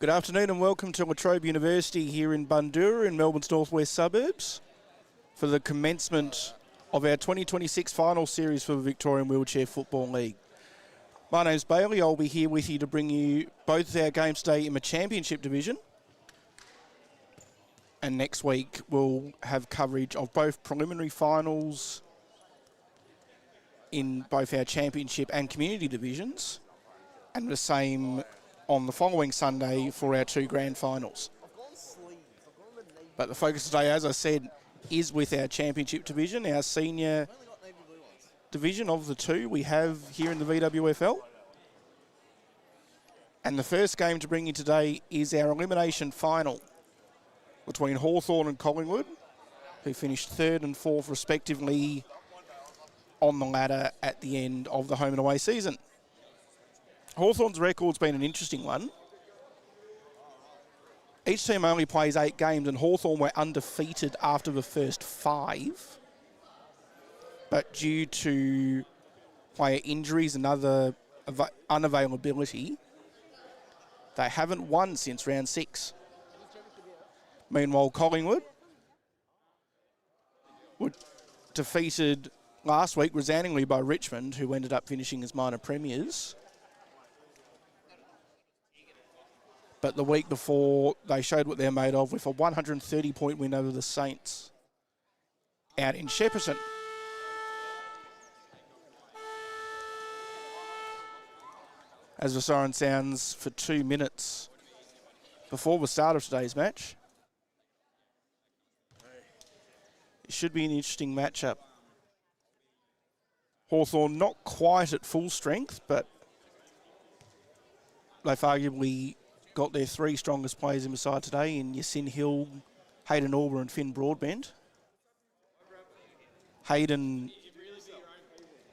Good afternoon and welcome to La Trobe University here in Bundoora in Melbourne's northwest suburbs for the commencement of our 2026 final series for the Victorian Wheelchair Football League. My name's Bailey. I'll be here with you to bring you both our games today in the Championship Division. And next week we'll have coverage of both preliminary finals in both our Championship and Community Divisions, and the same on the following Sunday for our two grand finals. But the focus today, as I said, is with our Championship Division, our senior division of the two we have here in the VWFL. And the first game to bring you today is our elimination final between Hawthorn and Collingwood, who finished third and fourth respectively on the ladder at the end of the home and away season. Hawthorn's record's been an interesting one. Each team only plays 8 games, and Hawthorn were undefeated after the first 5. But due to player injuries and other unavailability, they haven't won since round 6. Meanwhile, Collingwood were defeated last week resoundingly by Richmond, who ended up finishing as minor premiers. But the week before, they showed what they're made of with a 130-point win over the Saints out in Shepparton. As the siren sounds for 2 minutes before the start of today's match. It should be an interesting matchup. Hawthorn not quite at full strength, but they've arguably got their 3 strongest players in the side today in Yasin Hill, Hayden Auber and Finn Broadbent. Hayden,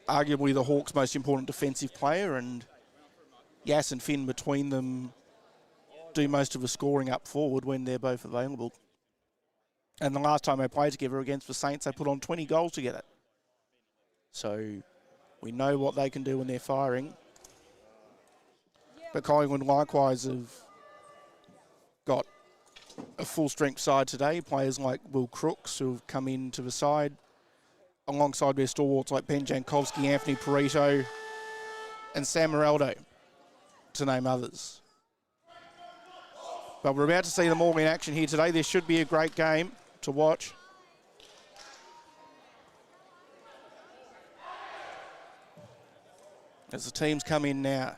arguably the Hawks' most important defensive player, and Yass and Finn between them do most of the scoring up forward when they're both available. And the last time they played together against the Saints, they put on 20 goals together. So we know what they can do when they're firing. But Collingwood likewise have got a full-strength side today. Players like Will Crooks, who have come into the side, alongside their stalwarts like Ben Jankowski, Anthony Perito, and Sam Moraldo, to name others. But we're about to see them all in action here today. This should be a great game to watch. As the teams come in now.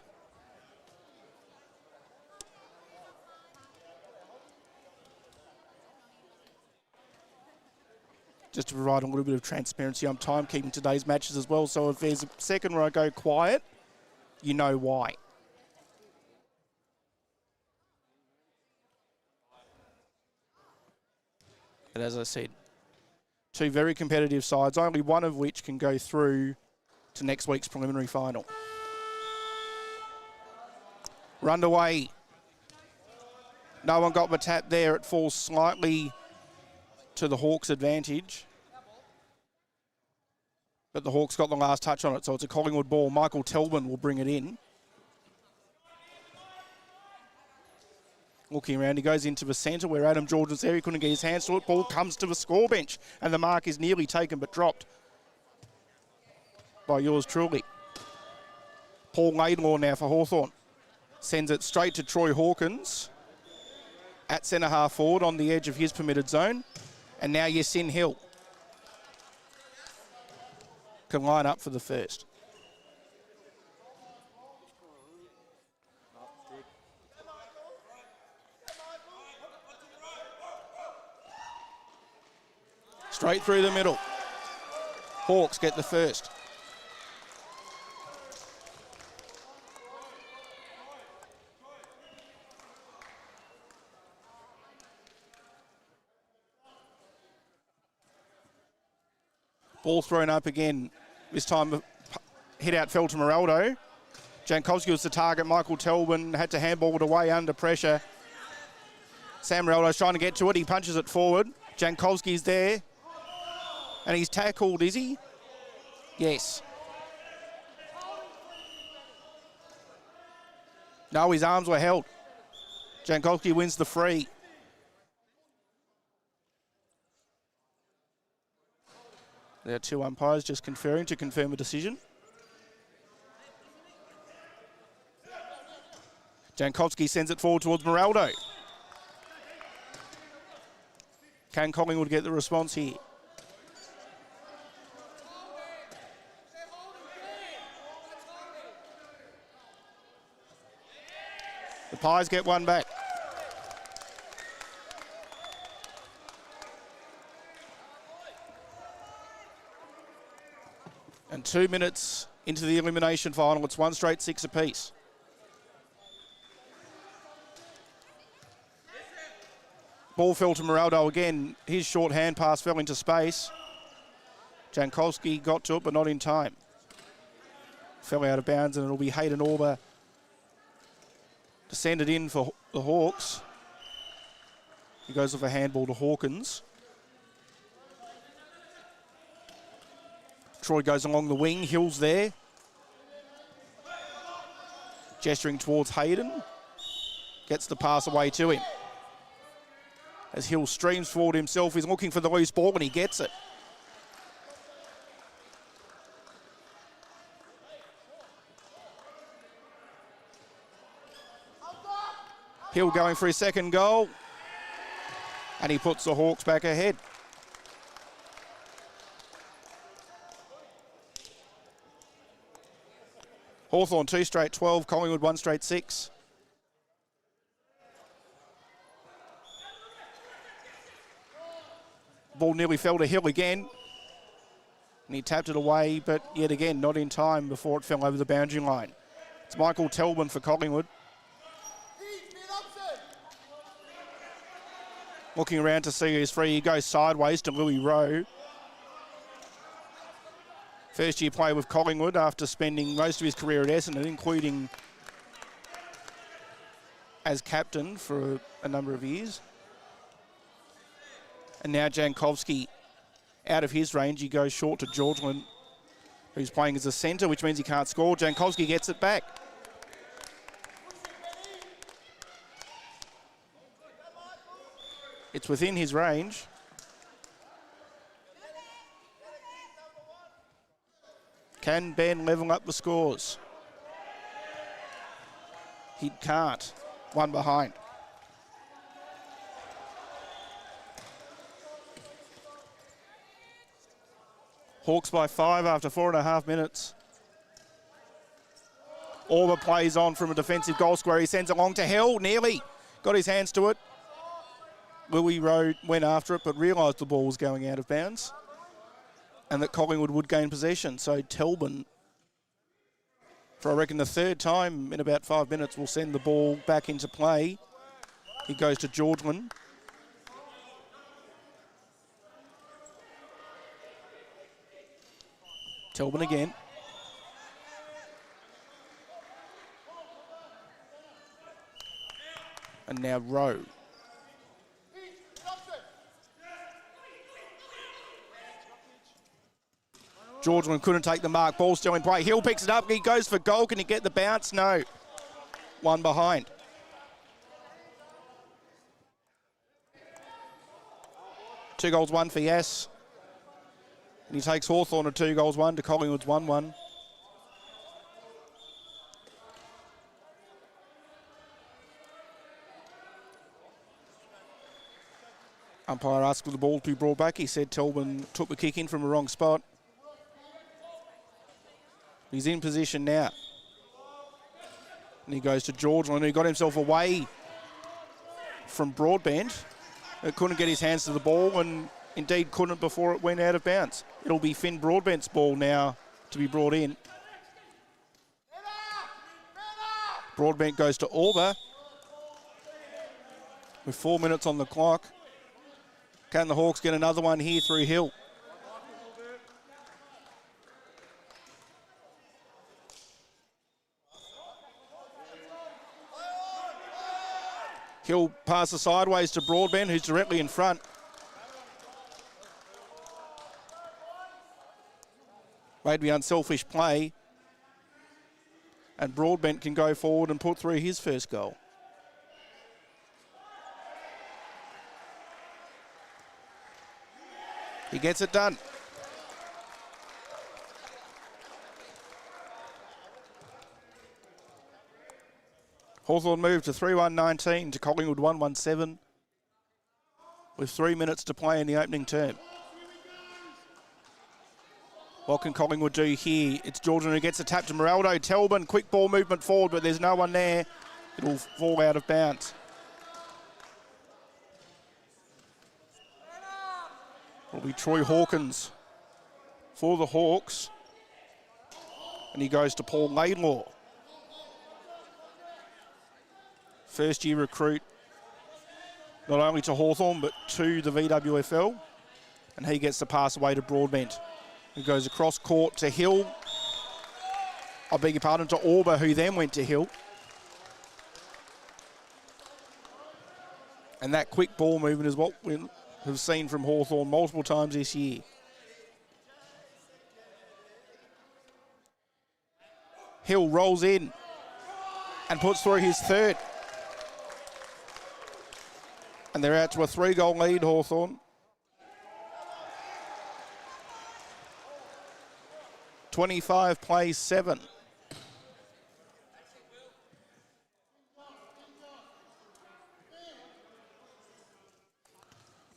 Just to provide a little bit of transparency, I'm timekeeping today's matches as well, so if there's a second where I go quiet, you know why. But as I said, 2 very competitive sides, only one of which can go through to next week's preliminary final. We're underway. No one got the tap there. It falls slightly to the Hawks' advantage. But the Hawks got the last touch on it, so it's a Collingwood ball. Michael Telbin will bring it in. Looking around, he goes into the centre where Adam George was there. He couldn't get his hands to it. Ball comes to the score bench, and the mark is nearly taken but dropped by yours truly. Paul Laidlaw now for Hawthorn. Sends it straight to Troy Hawkins at centre half forward on the edge of his permitted zone. And now Yasin Hill can line up for the first. Straight through the middle. Hawks get the first. Ball thrown up again. This time hit out fell to Moraldo. Jankowski was the target. Michael Telbin had to handball it away under pressure. Sam Moraldo's trying to get to it. He punches it forward. Jankowski's there. And he's tackled, is he? Yes. No, his arms were held. Jankowski wins the free. There are two umpires just conferring to confirm a decision. Jankowski sends it forward towards Moraldo. Can Collingwood get the response here? The Pies get one back. And 2 minutes into the elimination final, it's 1 straight 6 apiece. Ball fell to Moraldo again. His short hand pass fell into space. Jankowski got to it, but not in time. Fell out of bounds, and it'll be Hayden Auber to send it in for the Hawks. He goes with a handball to Hawkins. Troy goes along the wing. Hill's there. Gesturing towards Hayden. Gets the pass away to him. As Hill streams forward himself, he's looking for the loose ball and he gets it. Hill going for his second goal. And he puts the Hawks back ahead. Hawthorn 2 straight 12, Collingwood 1 straight 6. Ball nearly fell to Hill again. And he tapped it away, but yet again, not in time before it fell over the boundary line. It's Michael Telbin for Collingwood. Looking around to see who's free. He goes sideways to Louis Rowe. First year play with Collingwood after spending most of his career at Essendon, including as captain for a number of years. And now Jankowski out of his range. He goes short to Georgeland, who's playing as a centre, which means he can't score. Jankowski gets it back. It's within his range. Can Ben level up the scores? He can't. One behind. Hawks by 5 after 4.5 minutes. Auber plays on from a defensive goal square. He sends it along to Hill. Nearly got his hands to it. Louis Rowe went after it, but realised the ball was going out of bounds and that Collingwood would gain possession. So Telbin, for I reckon the third time in about 5 minutes, will send the ball back into play. He goes to Georgeland. Telbin again. And now Rowe. Georgeland couldn't take the mark. Ball still in play. Hill picks it up. He goes for goal. Can he get the bounce? No. One behind. Two goals, one for Yass. And he takes Hawthorn to 2 goals, 1 to Collingwood's 1-1. Umpire asked for the ball to be brought back. He said Telbin took the kick in from a wrong spot. He's in position now. And he goes to Georgeland, who got himself away from Broadbent. Couldn't get his hands to the ball, and indeed couldn't before it went out of bounds. It'll be Finn Broadbent's ball now to be brought in. Broadbent goes to Auber with 4 minutes on the clock. Can the Hawks get another one here through Hill? Hill passes sideways to Broadbent, who's directly in front. Maybe unselfish play. And Broadbent can go forward and put through his first goal. He gets it done. Hawthorn moved to 3-1-19 to Collingwood 1-1-7 with 3 minutes to play in the opening term. What can Collingwood do here? It's Jordan who gets a tap to Moraldo. Telbin, quick ball movement forward, but there's no one there. It'll fall out of bounds. It'll be Troy Hawkins for the Hawks. And he goes to Paul Laidlaw. First year recruit, not only to Hawthorn, but to the VWFL. And he gets the pass away to Broadbent, who goes across court to Hill. I beg your pardon, to Auber, who then went to Hill. And that quick ball movement is what we have seen from Hawthorn multiple times this year. Hill rolls in and puts through his third. And they're out to a 3-goal lead, Hawthorn. 25 plays 7.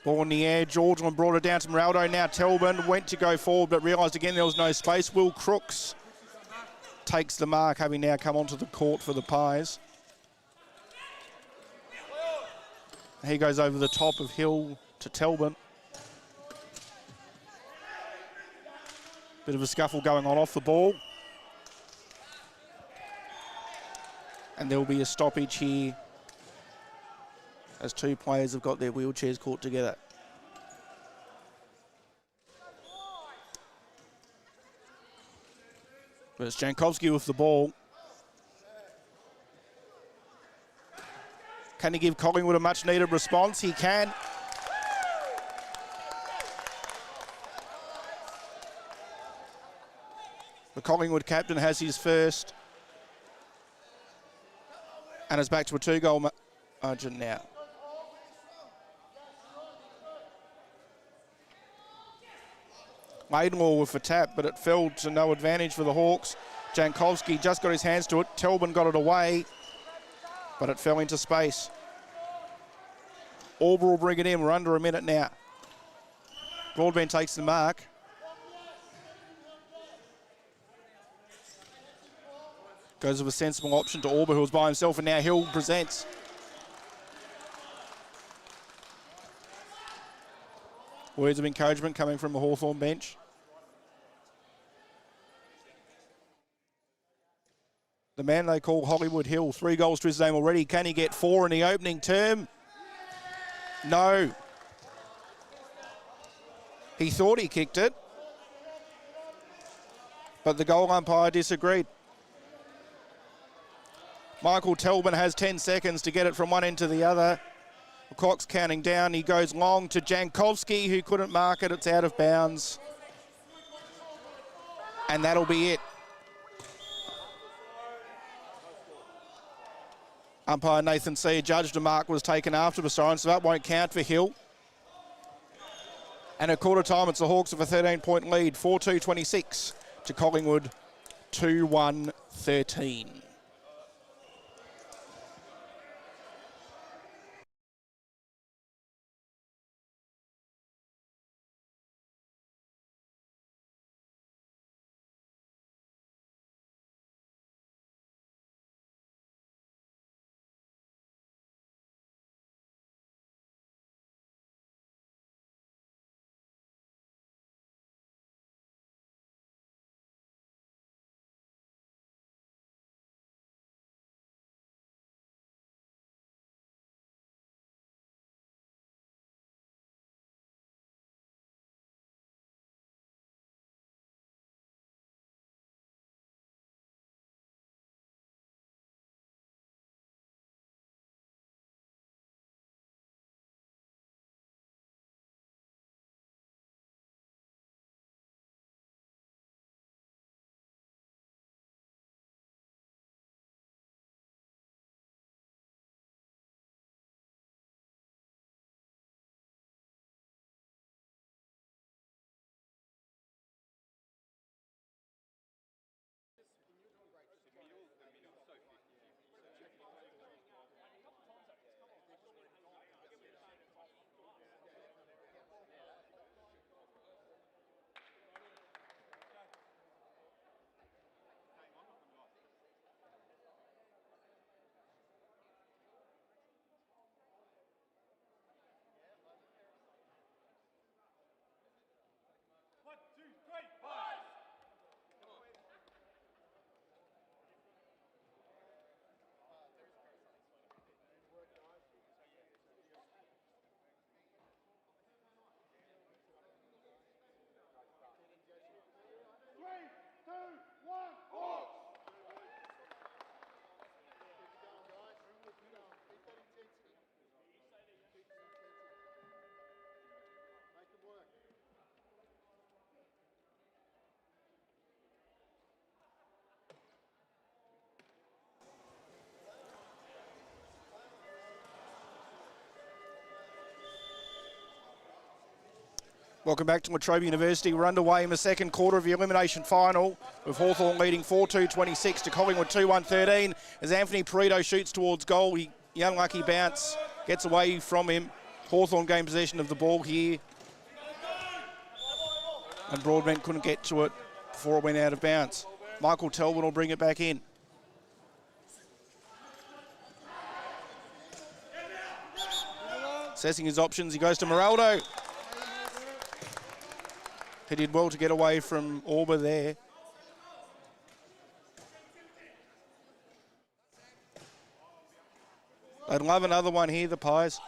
Ball in the air, Georgian brought it down to Moraldo. Now Telbin went to go forward, but realised again there was no space. Will Crooks takes the mark, having now come onto the court for the Pies. He goes over the top of Hill to Telbin. Bit of a scuffle going on off the ball. And there will be a stoppage here as two players have got their wheelchairs caught together. But it's Jankowski with the ball. Can he give Collingwood a much-needed response? He can. The Collingwood captain has his first. And is back to a 2-goal margin now. Laidlaw with a tap, but it fell to no advantage for the Hawks. Jankowski just got his hands to it. Telbin got it away, but it fell into space. Auber will bring it in. We're under a minute now. Broadbent takes the mark. Goes with a sensible option to Auber, who was by himself, and now Hill presents. Words of encouragement coming from the Hawthorn bench. The man they call Hollywood Hill, 3 goals to his name already. Can he get 4 in the opening term? No. He thought he kicked it, but the goal umpire disagreed. Michael Telbin has 10 seconds to get it from one end to the other. The clock's counting down. He goes long to Jankowski, who couldn't mark it. It's out of bounds. And that'll be it. Umpire Nathan Sear judged a mark was taken after the siren, so that won't count for Hill. And at quarter time, it's the Hawks with a 13-point lead, 4-2-26 to Collingwood, 2-1-13. Welcome back to Latrobe University. We're underway in the second quarter of the elimination final with Hawthorn leading 4-2-26 to Collingwood 2-1-13 as Anthony Perito shoots towards goal. The unlucky bounce gets away from him. Hawthorn gained possession of the ball here. And Broadbent couldn't get to it before it went out of bounds. Michael Telvin will bring it back in. Assessing his options, he goes to Moraldo. He did well to get away from Orba there. They'd love another one here, the Pies.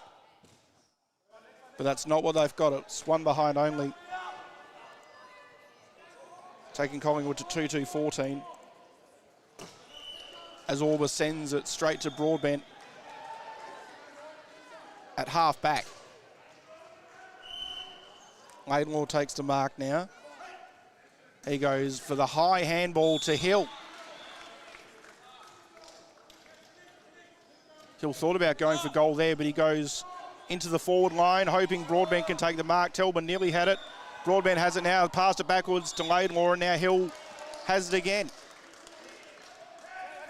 But that's not what they've got. It's one behind only. Taking Collingwood to 2-2-14. As Orba sends it straight to Broadbent at half back. Laidlaw takes the mark now. He goes for the high handball to Hill. Hill thought about going for goal there, but he goes into the forward line, hoping Broadbent can take the mark. Telbin nearly had it. Broadbent has it now, passed it backwards to Laidlaw, and now Hill has it again.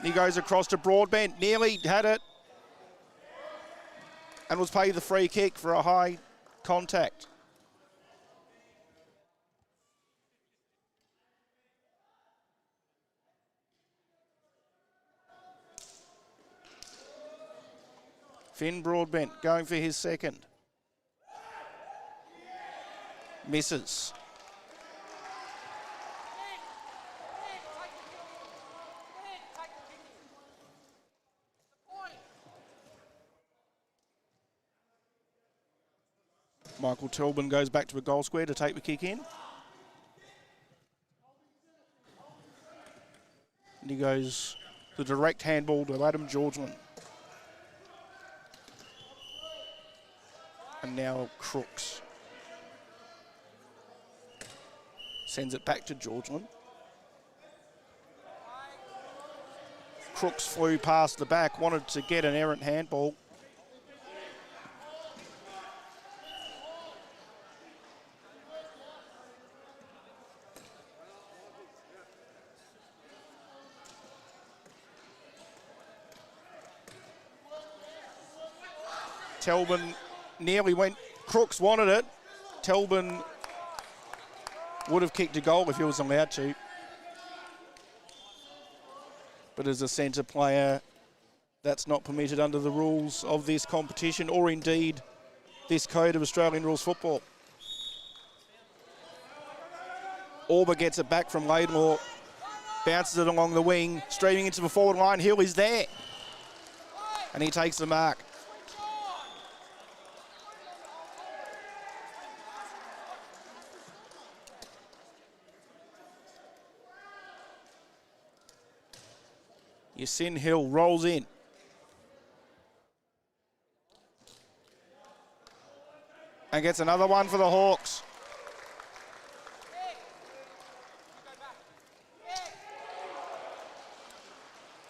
He goes across to Broadbent, nearly had it, and was paid the free kick for a high contact. Finn Broadbent going for his second. Misses. Michael Telbin goes back to a goal square to take the kick in. And he goes the direct handball to Adam Georgeland. And now Crooks. Sends it back to Georgeland. Crooks flew past the back, wanted to get an errant handball. Telbin nearly went. Crooks wanted it. Telbin would have kicked a goal if he was allowed to. But as a centre player, that's not permitted under the rules of this competition or indeed this code of Australian rules football. Orba gets it back from Laidlaw, bounces it along the wing, streaming into the forward line. Hill is there. And he takes the mark. Yasin Hill rolls in. And gets another one for the Hawks.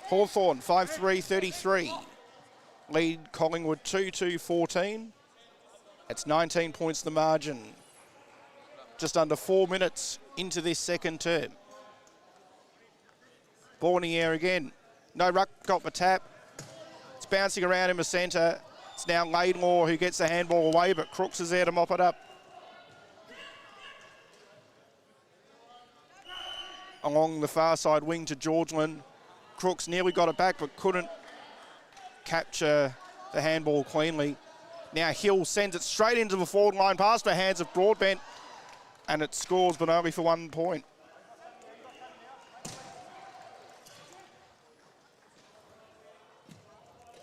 Hawthorn 5-3-33. Lead Collingwood 2-2-14. It's 19 points the margin. Just under 4 minutes into this second term. Ball in the air again. No ruck, got the tap. It's bouncing around in the centre. It's now Laidlaw who gets the handball away, but Crooks is there to mop it up. Along the far side wing to Georgeland. Crooks nearly got it back, but couldn't capture the handball cleanly. Now Hill sends it straight into the forward line, past the hands of Broadbent, and it scores, but only for 1 point.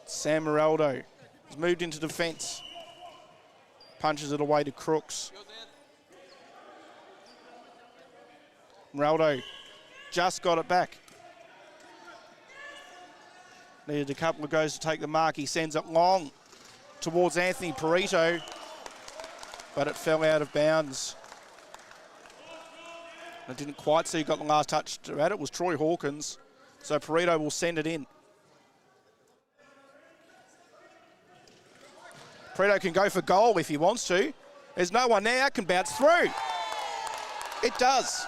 Sam Moraldo has moved into defence. Punches it away to Crooks. Moraldo just got it back. Needed a couple of goes to take the mark. He sends it long towards Anthony Perito, but it fell out of bounds. I didn't quite see who got the last touch at it. It was Troy Hawkins, so Perito will send it in. Perito can go for goal if he wants to. There's no one there. Can bounce through. It does.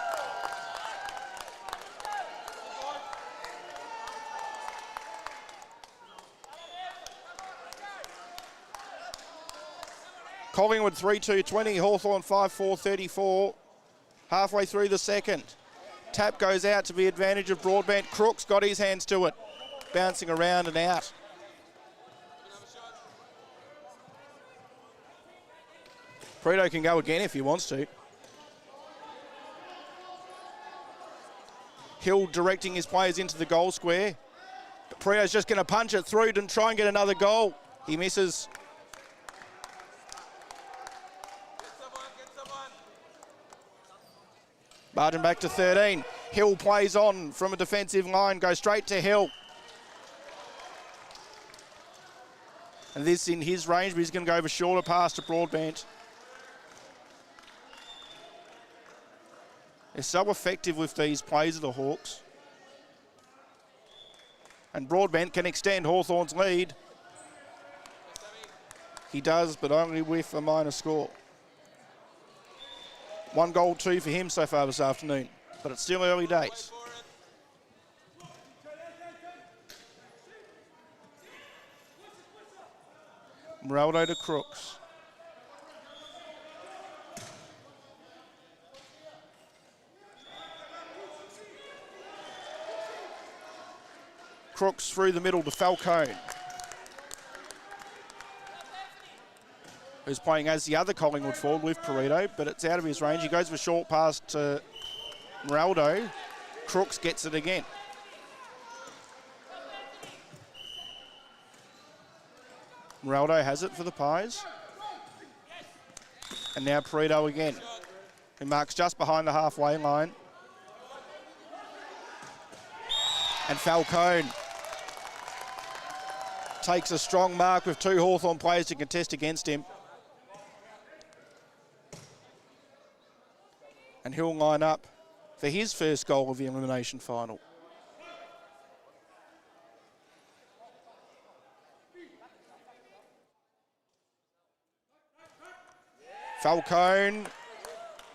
Collingwood 3-2-20, Hawthorn 5-4-34. Halfway through the second. Tap goes out to the advantage of Broadbent. Crooks got his hands to it. Bouncing around and out. Preto can go again if he wants to. Hill directing his players into the goal square. But Preto's just going to punch it through and try and get another goal. He misses. Margin back to 13. Hill plays on from a defensive line, goes straight to Hill. And this in his range, but he's going to go over shorter pass to Broadbent. They're so effective with these plays of the Hawks. And Broadbent can extend Hawthorn's lead. He does, but only with a minor score. 1 goal, 2 for him so far this afternoon, but it's still early days. Moraldo to Crooks. Crooks through the middle to Falcone, who's playing as the other Collingwood forward with Pareto, but it's out of his range. He goes for a short pass to Moraldo. Crooks gets it again. Moraldo has it for the Pies. And now Pareto again, who marks just behind the halfway line. And Falcone takes a strong mark with 2 Hawthorn players to contest against him. And he'll line up for his first goal of the elimination final. Falcone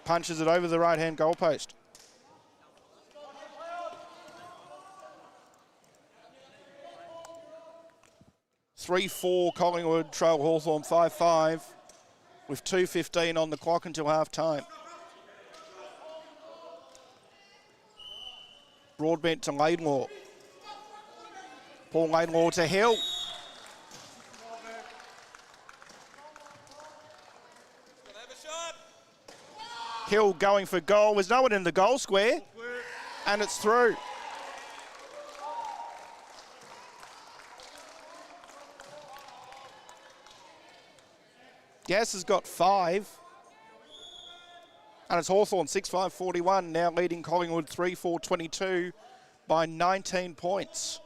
punches it over the right-hand goalpost. (3-4) Collingwood trail Hawthorn 5-5 with 2:15 on the clock until half-time. Broadbent to Laidlaw. Paul Laidlaw to Hill. Hill going for goal. There's no one in the goal square. And it's through. Gas has got 5. And it's Hawthorn 6-5-41, now leading Collingwood 3-4-22 by 19 points.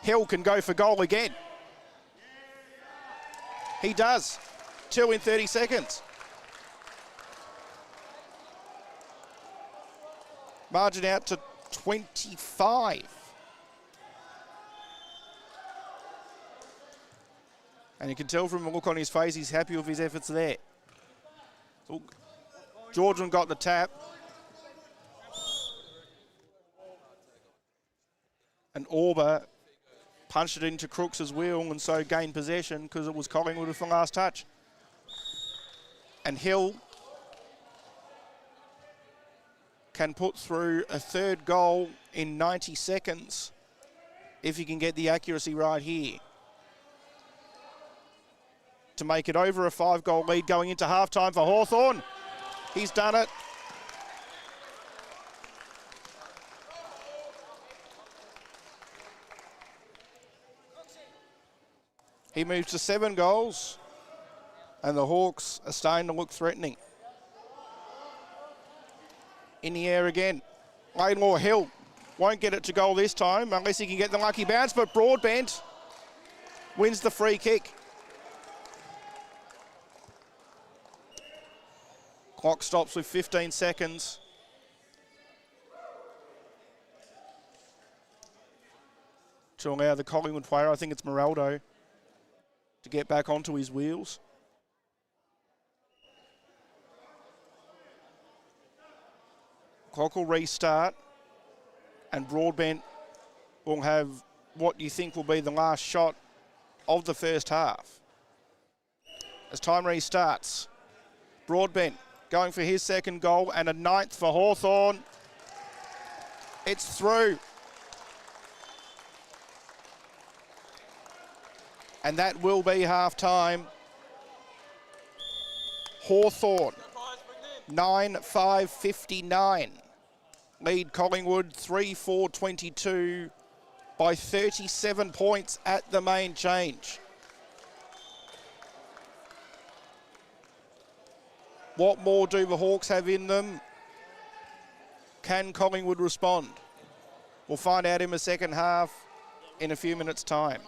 Hill can go for goal again. He does. 2 in 30 seconds. Margin out to 25. And you can tell from the look on his face, he's happy with his efforts there. So Georgian got the tap. And Auber punched it into Crooks' wheel and so gained possession because it was Collingwood with the last touch. And Hill can put through a 3rd goal in 90 seconds if he can get the accuracy right here, to make it over a 5-goal lead going into halftime for Hawthorn. He's done it. He moves to 7 goals, and the Hawks are starting to look threatening. In the air again. Laidlaw Hill won't get it to goal this time unless he can get the lucky bounce, but Broadbent wins the free kick. Clock stops with 15 seconds. To allow the Collingwood player, I think it's Moraldo, to get back onto his wheels. Clock will restart, and Broadbent will have what you think will be the last shot of the first half. As time restarts, Broadbent going for his second goal and a ninth for Hawthorn. It's through. And that will be half-time. Hawthorn, 9-5-59. Lead Collingwood 3-4-22 by 37 points at the main change. What more do the Hawks have in them? Can Collingwood respond? We'll find out in the second half in a few minutes' time.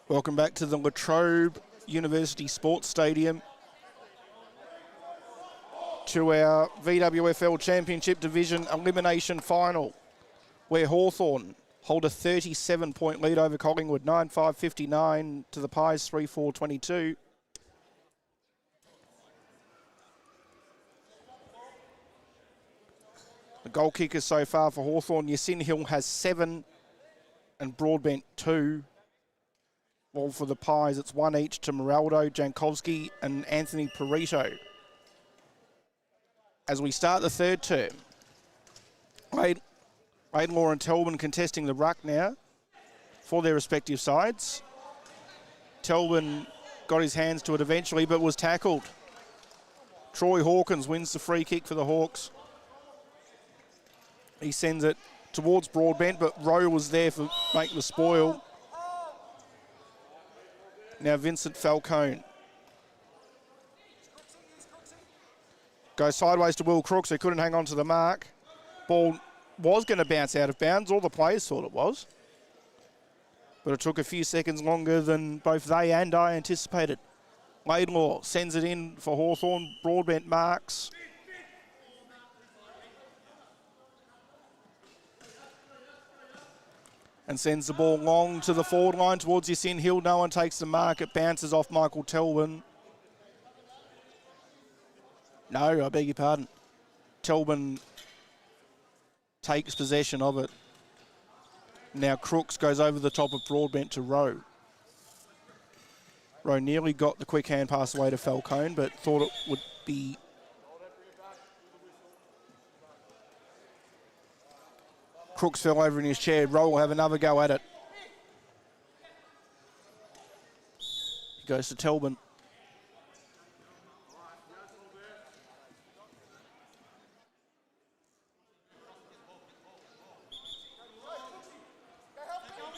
Welcome back to the Latrobe University Sports Stadium to our VWFL Championship Division Elimination Final, where Hawthorn hold a 37-point lead over Collingwood, 9-5-59 to the Pies, 3-4-22. The goal kickers so far for Hawthorn, Yasin Hill has 7 and Broadbent 2. Well, for the Pies, it's 1 each to Moraldo, Jankowski and Anthony Perito. As we start the third term, Laidlaw and Telbin contesting the ruck now for their respective sides. Telbin got his hands to it eventually, but was tackled. Troy Hawkins wins the free kick for the Hawks. He sends it towards Broadbent, but Rowe was there for make the spoil. Now Vincent Falcone goes sideways to Will Crooks, who couldn't hang on to the mark. Ball was going to bounce out of bounds. All the players thought it was. But it took a few seconds longer than both they and I anticipated. Laidlaw sends it in for Hawthorn. Broadbent marks. And sends the ball long to the forward line towards Yasin Hill. No one takes the mark. It bounces off Michael Telbin. No, I beg your pardon. Telbin takes possession of it. Now Crooks goes over the top of Broadbent to Rowe. Rowe nearly got the quick hand pass away to Falcone, but thought it would be... Crooks fell over in his chair. Rowe will have another go at it. He goes to Telbin.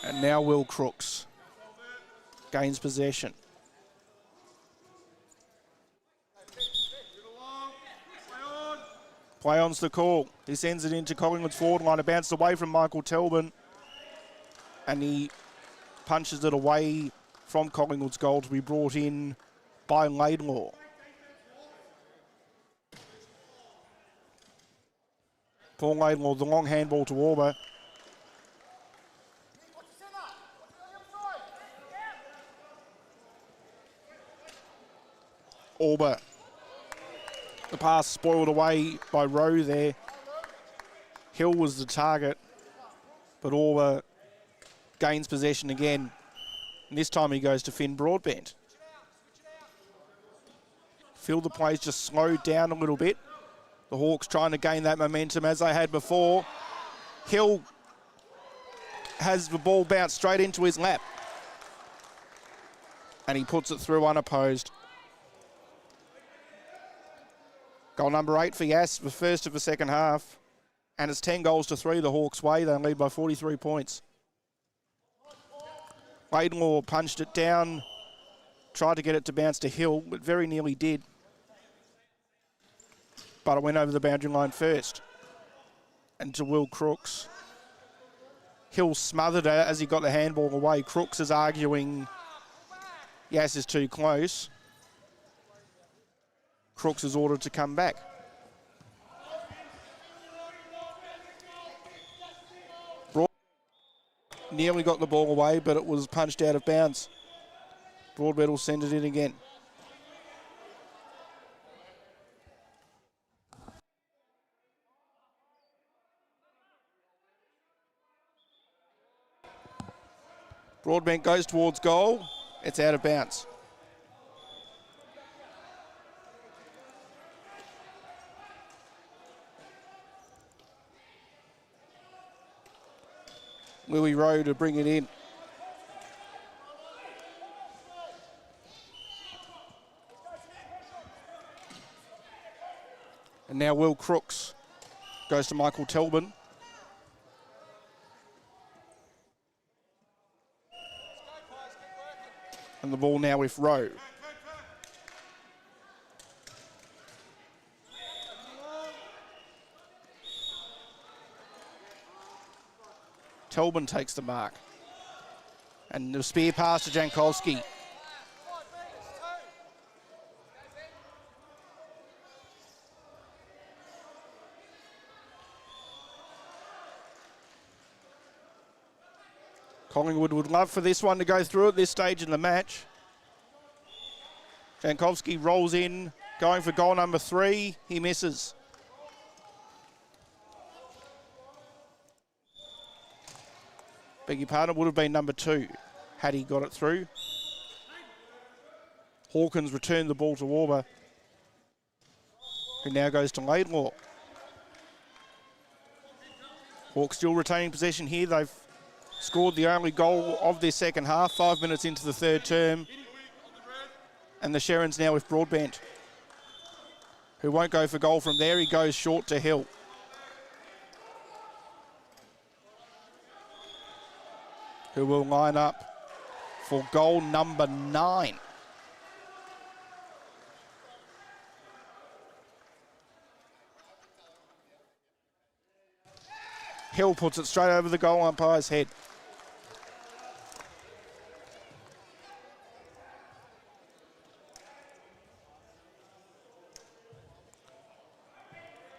And now Will Crooks gains possession. Play on's the call. He sends it into Collingwood's forward line. It bounced away from Michael Telbin. And he punches it away from Collingwood's goal to be brought in by Laidlaw. Paul Laidlaw, the long handball to Auber. Auber. The pass spoiled away by Rowe there. Hill was the target, but Auber gains possession again. And this time he goes to Finn Broadbent. Feel the play's just slowed down a little bit. The Hawks trying to gain that momentum as they had before. Hill has the ball bounce straight into his lap. And he puts it through unopposed. Goal number 8 for Yass, the first of the second half. And it's 10-3 the Hawks' way. They lead by 43 points. Laidlaw punched it down, tried to get it to bounce to Hill, but very nearly did. But it went over the boundary line first. And to Will Crooks. Hill smothered it as he got the handball away. Crooks is arguing Yass is too close. Crooks is ordered to come back. Nearly got the ball away, but it was punched out of bounds. Broadbent will send it in again. Broadbent goes towards goal. It's out of bounds. Louis Rowe to bring it in. And now Will Crooks goes to Michael Telbin. And the ball now with Rowe. Telbin takes the mark. And the spear pass to Jankowski. Collingwood would love for this one to go through at this stage in the match. Jankowski rolls in, going for goal number 3. He misses. Beg your pardon, would have been number 2 had he got it through. Hawkins returned the ball to Auber, who now goes to Laidlaw. Hawks still retaining possession here. They've scored the only goal of their second half, 5 minutes into the third term. And the Sherrans now with Broadbent, who won't go for goal from there. He goes short to Hill. Who will line up for goal number 9. Hill puts it straight over the goal umpire's head.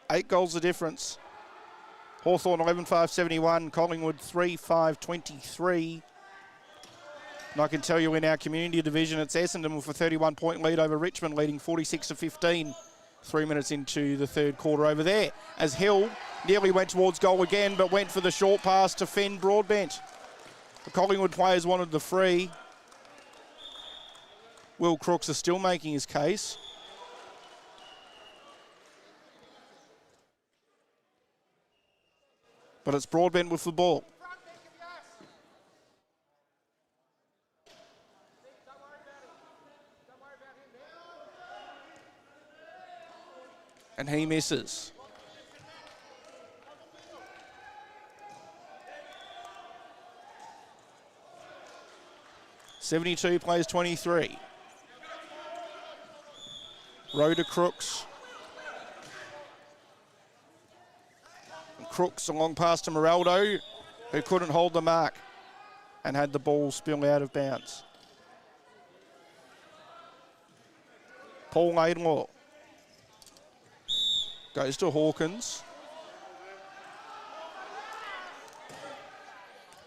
Eight goals the difference. Hawthorn 11-5-71, Collingwood 3-5-23. And I can tell you in our community division, it's Essendon with a 31-point lead over Richmond, leading 46-15. 3 minutes into the third quarter over there, as Hill nearly went towards goal again, but went for the short pass to fend Broadbent. The Collingwood players wanted the free. Will Crooks is still making his case. But it's Broadbent with the ball. And he misses. (72 plays 23). Row to Crooks. Crooks a long pass to Moraldo, who couldn't hold the mark and had the ball spill out of bounds. Paul Laidlaw goes to Hawkins.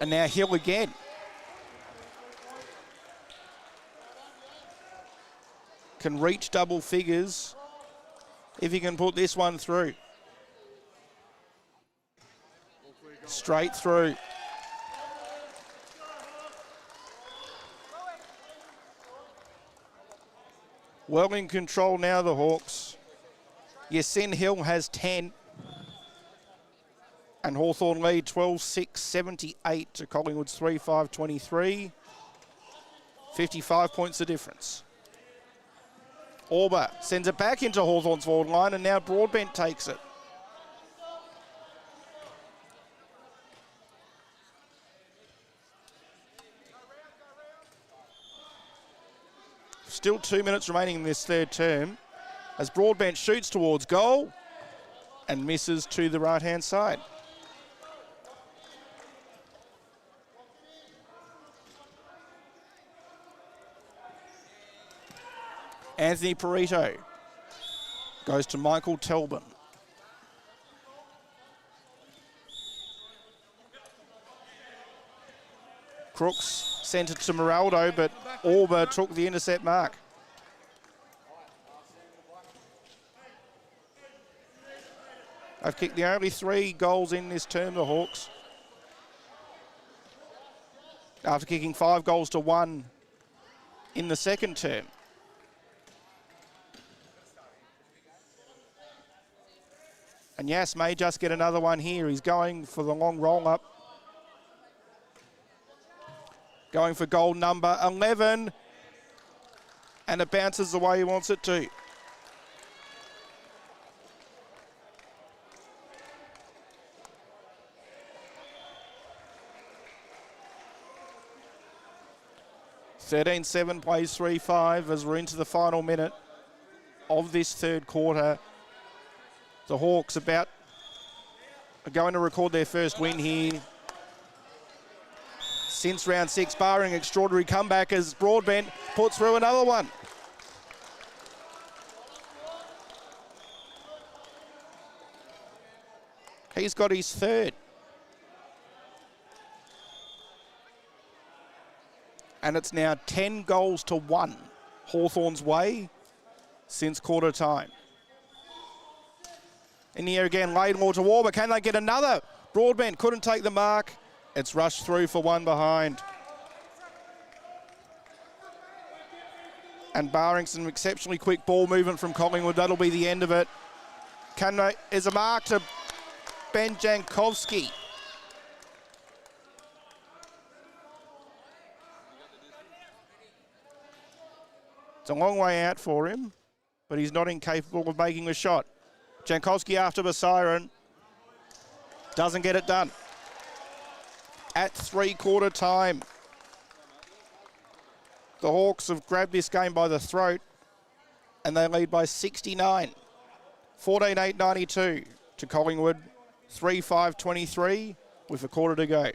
And now Hill again. Can reach double figures if he can put this one through. Straight through. Well in control now, the Hawks. Yasin Hill has 10. And Hawthorn lead 12-6-78 to Collingwood's 3-5-23. 55 points the difference. Auber sends it back into Hawthorn's forward line, and now Broadbent takes it. Still 2 minutes remaining in this third term, as Broadbent shoots towards goal and misses to the right-hand side. Anthony Perito goes to Michael Telbin. Crooks sent it to Moraldo, but Auber took the intercept mark. They've kicked the only 3 goals in this term, the Hawks, after kicking 5 goals to 1 in the second term. And Yass may just get another one here. He's going for the long roll-up. Going for goal number 11. And it bounces the way he wants it to. (13-7) plays 3-5 as we're into the final minute of this third quarter. The Hawks are going to record their first win here since round 6, barring extraordinary comeback as Broadbent puts through another one. He's got his third. And it's now 10 goals to 1 Hawthorn's way since quarter time. In the air again, Laidlaw to War, but can they get another? Broadbent couldn't take the mark. It's rushed through for one behind. And barring some exceptionally quick ball movement from Collingwood, that'll be the end of it. Is a mark to Ben Jankowski. It's a long way out for him, but he's not incapable of making the shot. Jankowski after the siren. Doesn't get it done. At three-quarter time, the Hawks have grabbed this game by the throat and they lead by 69. 14-8-92 to Collingwood. 3-5-23 with a quarter to go.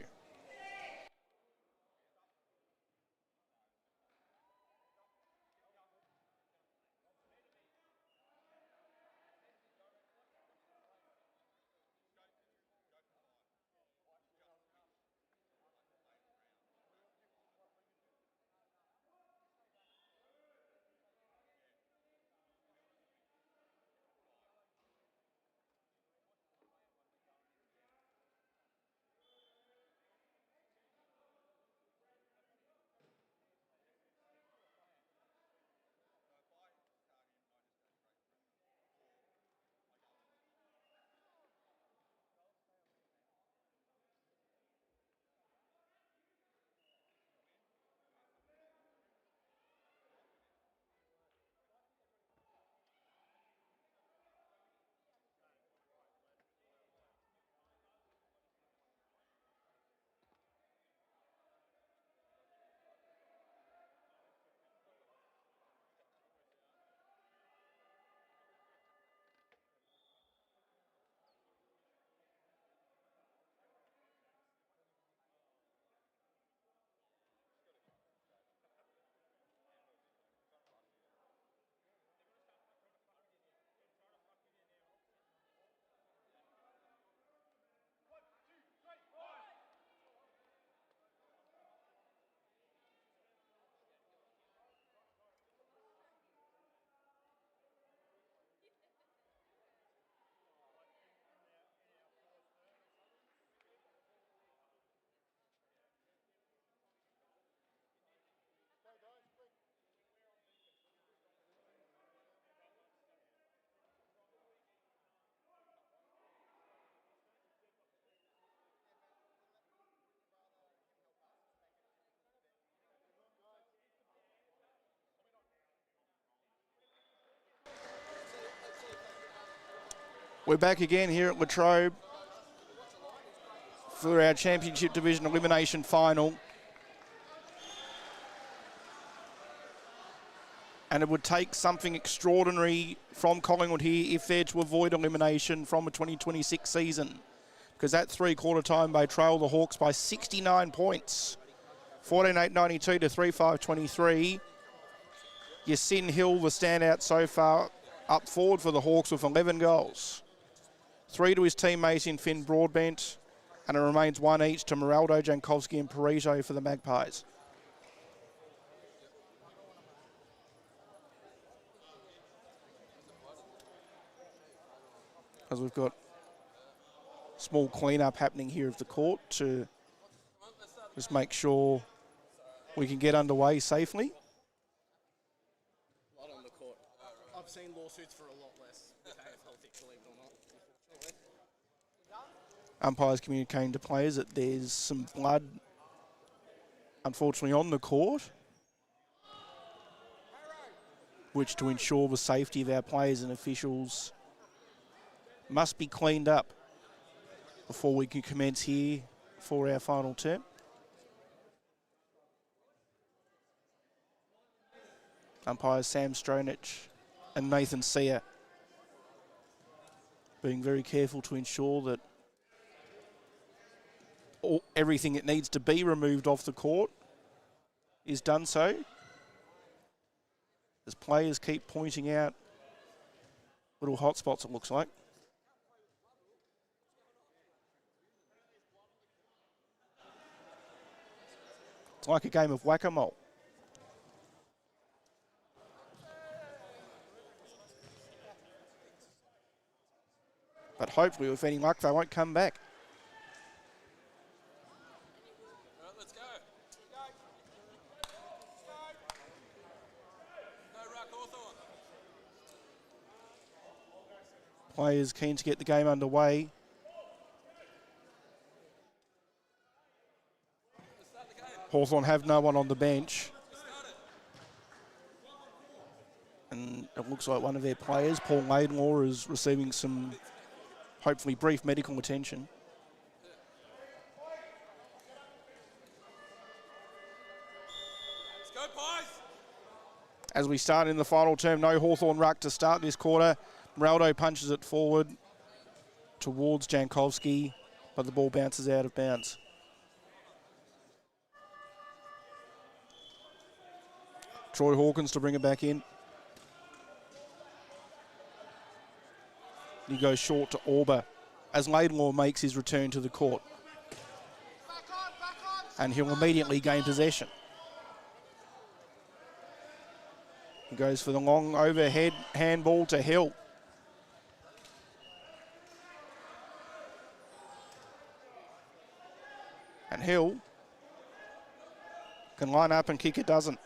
We're back again here at Latrobe for our Championship Division Elimination Final. And it would take something extraordinary from Collingwood here if they're to avoid elimination from the 2026 season. Because at three-quarter time, they trail the Hawks by 69 points. 14-8-92 to 3-5-23. Yasin Hill, the standout so far, up forward for the Hawks with 11 goals. 3 to his teammates in Finn Broadbent, and it remains 1 each to Moraldo, Jankowski and Parito for the Magpies. As we've got small clean-up happening here of the court to just make sure we can get underway safely. Right on the court. I've seen lawsuits for a lot less, if AFL thinks believe it or not. Umpires communicating to players that there's some blood, unfortunately, on the court, which to ensure the safety of our players and officials must be cleaned up before we can commence here for our final tip. Umpires Sam Stronich and Nathan Sear being very careful to ensure that everything that needs to be removed off the court is done so. As players keep pointing out little hot spots, it looks like. It's like a game of whack-a-mole. But hopefully, with any luck, they won't come back. All right, let's go. No ruck, Hawthorn. Players keen to get the game underway. Let's start the game. Hawthorn have no one on the bench. Let's start it. And it looks like one of their players, Paul Laidlaw, is receiving some, hopefully, brief medical attention. Let's go, Pies. As we start in the final term, no Hawthorn ruck to start this quarter. Moraldo punches it forward towards Jankowski, but the ball bounces out of bounds. Troy Hawkins to bring it back in. He goes short to Auber as Laidlaw makes his return to the court. And he'll immediately gain possession. He goes for the long overhead handball to Hill. And Hill can line up and kick, it doesn't.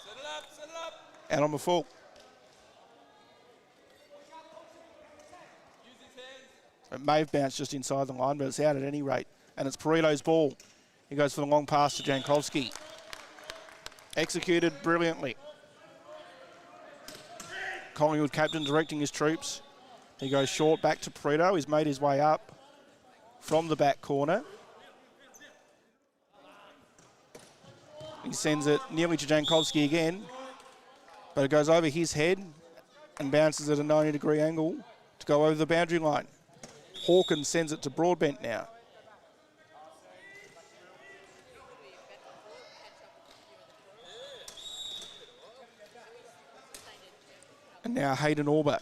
Set it up. Out on the full. Use his hands. It may have bounced just inside the line, but it's out at any rate. And it's Perito's ball. He goes for the long pass to Jankowski. Executed brilliantly. Collingwood captain directing his troops. He goes short back to Perito. He's made his way up from the back corner. He sends it nearly to Jankowski again, but it goes over his head and bounces at a 90-degree angle to go over the boundary line. Hawkins sends it to Broadbent now. And now Hayden Auber.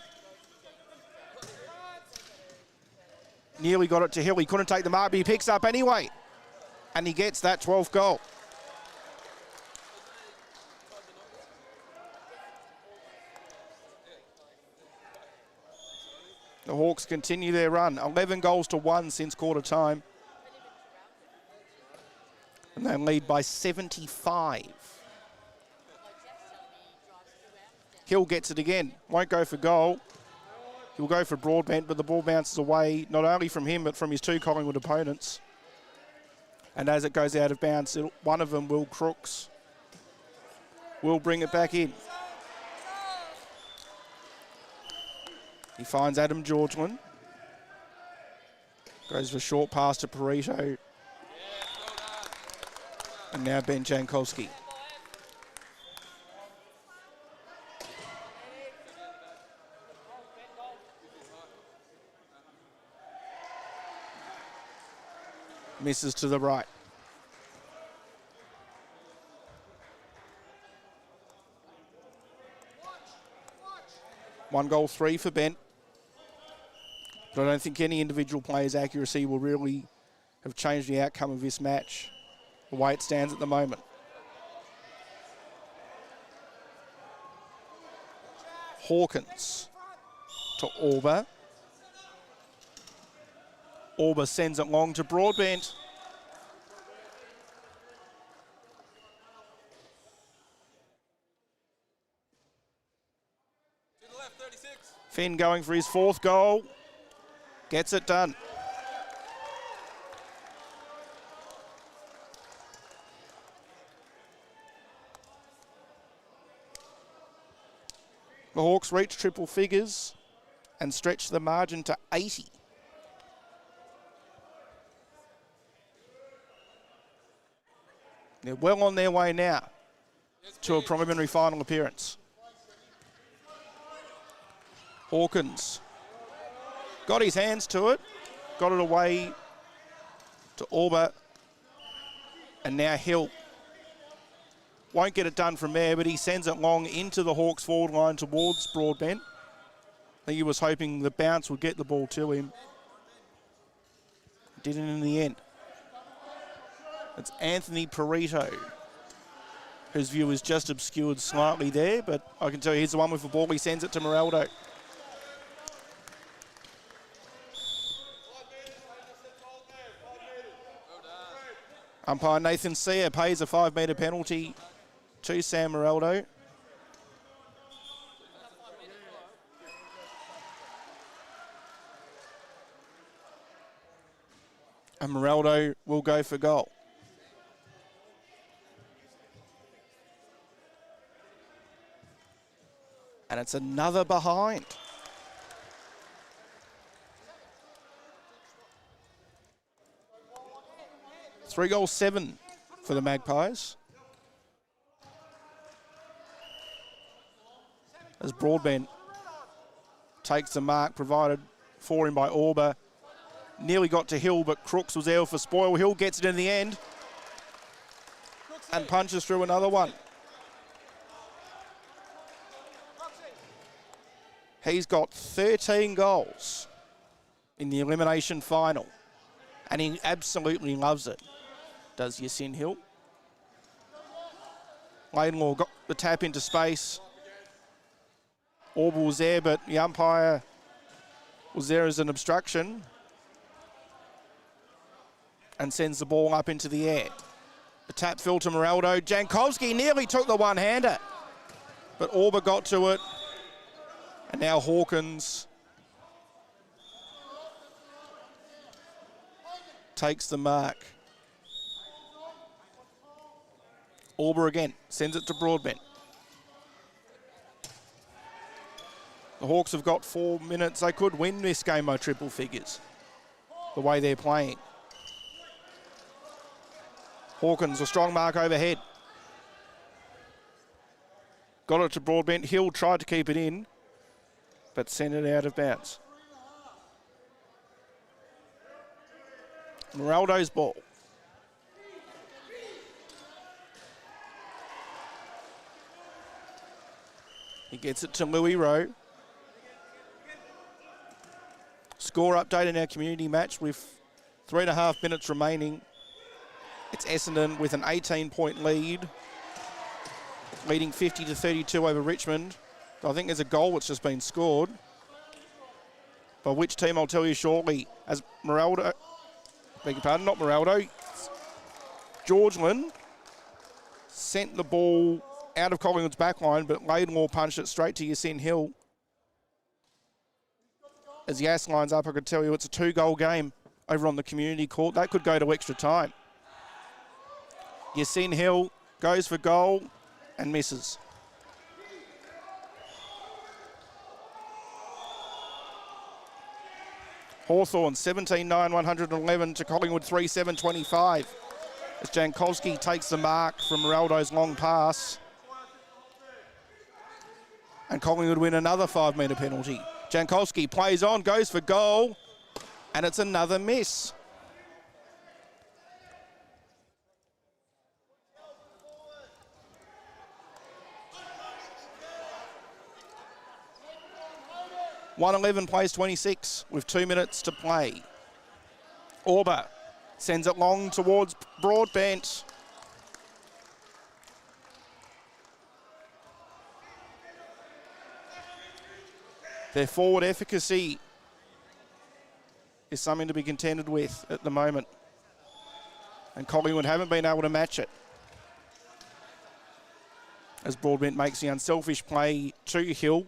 Nearly got it to Hill. He couldn't take the mark, but he picks up anyway. And he gets that 12th goal. The Hawks continue their run. 11 goals to 1 since quarter time. And they lead by 75. Hill gets it again. Won't go for goal. He'll go for Broadbent, but the ball bounces away, not only from him, but from his two Collingwood opponents. And as it goes out of bounds, one of them, Will Crooks, will bring it back in. He finds Adam Georgeland. Goes for a short pass to Perito. And now Ben Jankowski. Misses to the right. One goal, 3 for Ben. But I don't think any individual player's accuracy will really have changed the outcome of this match, the way it stands at the moment. Hawkins to Auber. Auber sends it long to Broadbent. To the left, 36. Finn going for his 4th goal. Gets it done. The Hawks reach triple figures and stretch the margin to 80. They're well on their way now. to a preliminary final appearance. Hawkins got his hands to it, got it away to Orba, and now Hill won't get it done from there, but he sends it long into the Hawks forward line towards Broadbent. I think he was hoping the bounce would get the ball to him. Didn't in the end. It's Anthony Perito, whose view is just obscured slightly there, but I can tell you he's the one with the ball. He sends it to Moraldo. Umpire Nathan Sear pays a 5-metre penalty to Sam Moraldo. And Moraldo will go for goal. And it's another behind. Three goals, 7 for the Magpies. As Broadbent takes the mark provided for him by Orba. Nearly got to Hill, but Crooks was there for spoil. Hill gets it in the end and punches through another one. He's got 13 goals in the elimination final, and he absolutely loves it, does Yasin Hill. Laidlaw got the tap into space. Orba was there, but the umpire was there as an obstruction and sends the ball up into the air. The tap fell to Moraldo. Jankowski nearly took the one-hander, but Orba got to it. And now Hawkins takes the mark. Orba again, sends it to Broadbent. The Hawks have got 4 minutes. They could win this game by triple figures, the way they're playing. Hawkins, a strong mark overhead. Got it to Broadbent. Hill tried to keep it in, but sent it out of bounds. Moraldo's ball. He gets it to Louis Rowe. Score update in our community match with 3.5 minutes remaining. It's Essendon with an 18-point lead, leading 50-32 over Richmond. I think there's a goal that's just been scored. By which team I'll tell you shortly. As Moraldo, beg your pardon, not Moraldo, Georgeland sent the ball out of Collingwood's backline, but Laidlaw punched it straight to Yasin Hill. As Yass lines up, I could tell you it's a 2-goal game over on the community court. That could go to extra time. Yasin Hill goes for goal and misses. Hawthorn 17-9, 111 to Collingwood 3-7-25. As Jankowski takes the mark from Moraldo's long pass. And Collingwood win another 5-metre penalty. Jankowski plays on, goes for goal, and it's another miss. (111) plays 26 with 2 minutes to play. Orba sends it long towards Broadbent. Their forward efficacy is something to be contended with at the moment. And Collingwood haven't been able to match it. As Broadbent makes the unselfish play to Hill.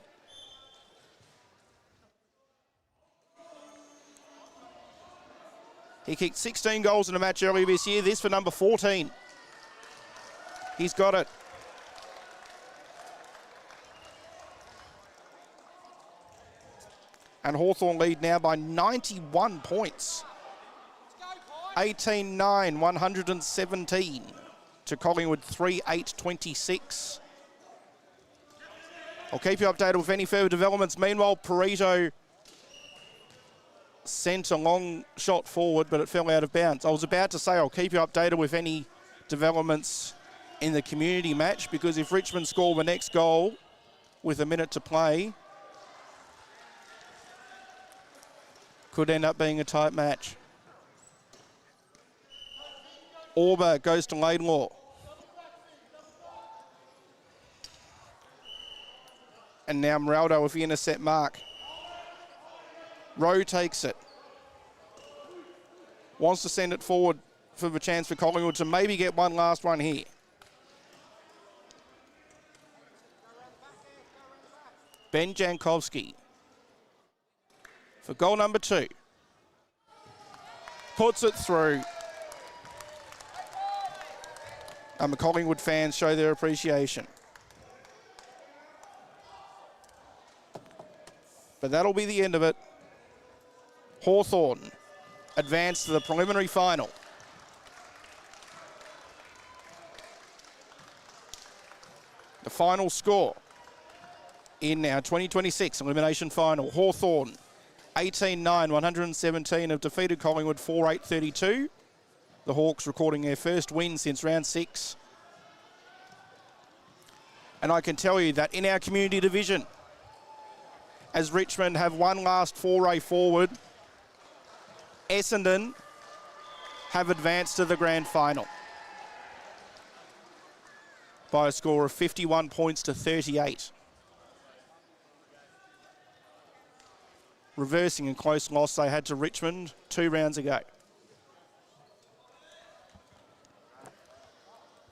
He kicked 16 goals in a match earlier this year. This for number 14. He's got it. And Hawthorn lead now by 91 points. 18-9, 117. to Collingwood 3-8-26. I'll keep you updated with any further developments. Meanwhile, Perito sent a long shot forward, but it fell out of bounds. I was about to say I'll keep you updated with any developments in the community match, because if Richmond score the next goal with a minute to play, could end up being a tight match. Orba goes to Laidlaw. And now Moraldo with the intercept mark. Rowe takes it. Wants to send it forward for the chance for Collingwood to maybe get one last one here. Ben Jankowski for goal number 2. Puts it through. And the Collingwood fans show their appreciation. But that'll be the end of it. Hawthorn advance to the preliminary final. The final score in our 2026 elimination final. Hawthorn 18-9, 117 have defeated Collingwood 4-8-32. The Hawks recording their first win since round 6. And I can tell you that in our community division, as Richmond have one last foray forward, Essendon have advanced to the grand final by a score of 51 points to 38. Reversing a close loss they had to Richmond 2 rounds ago.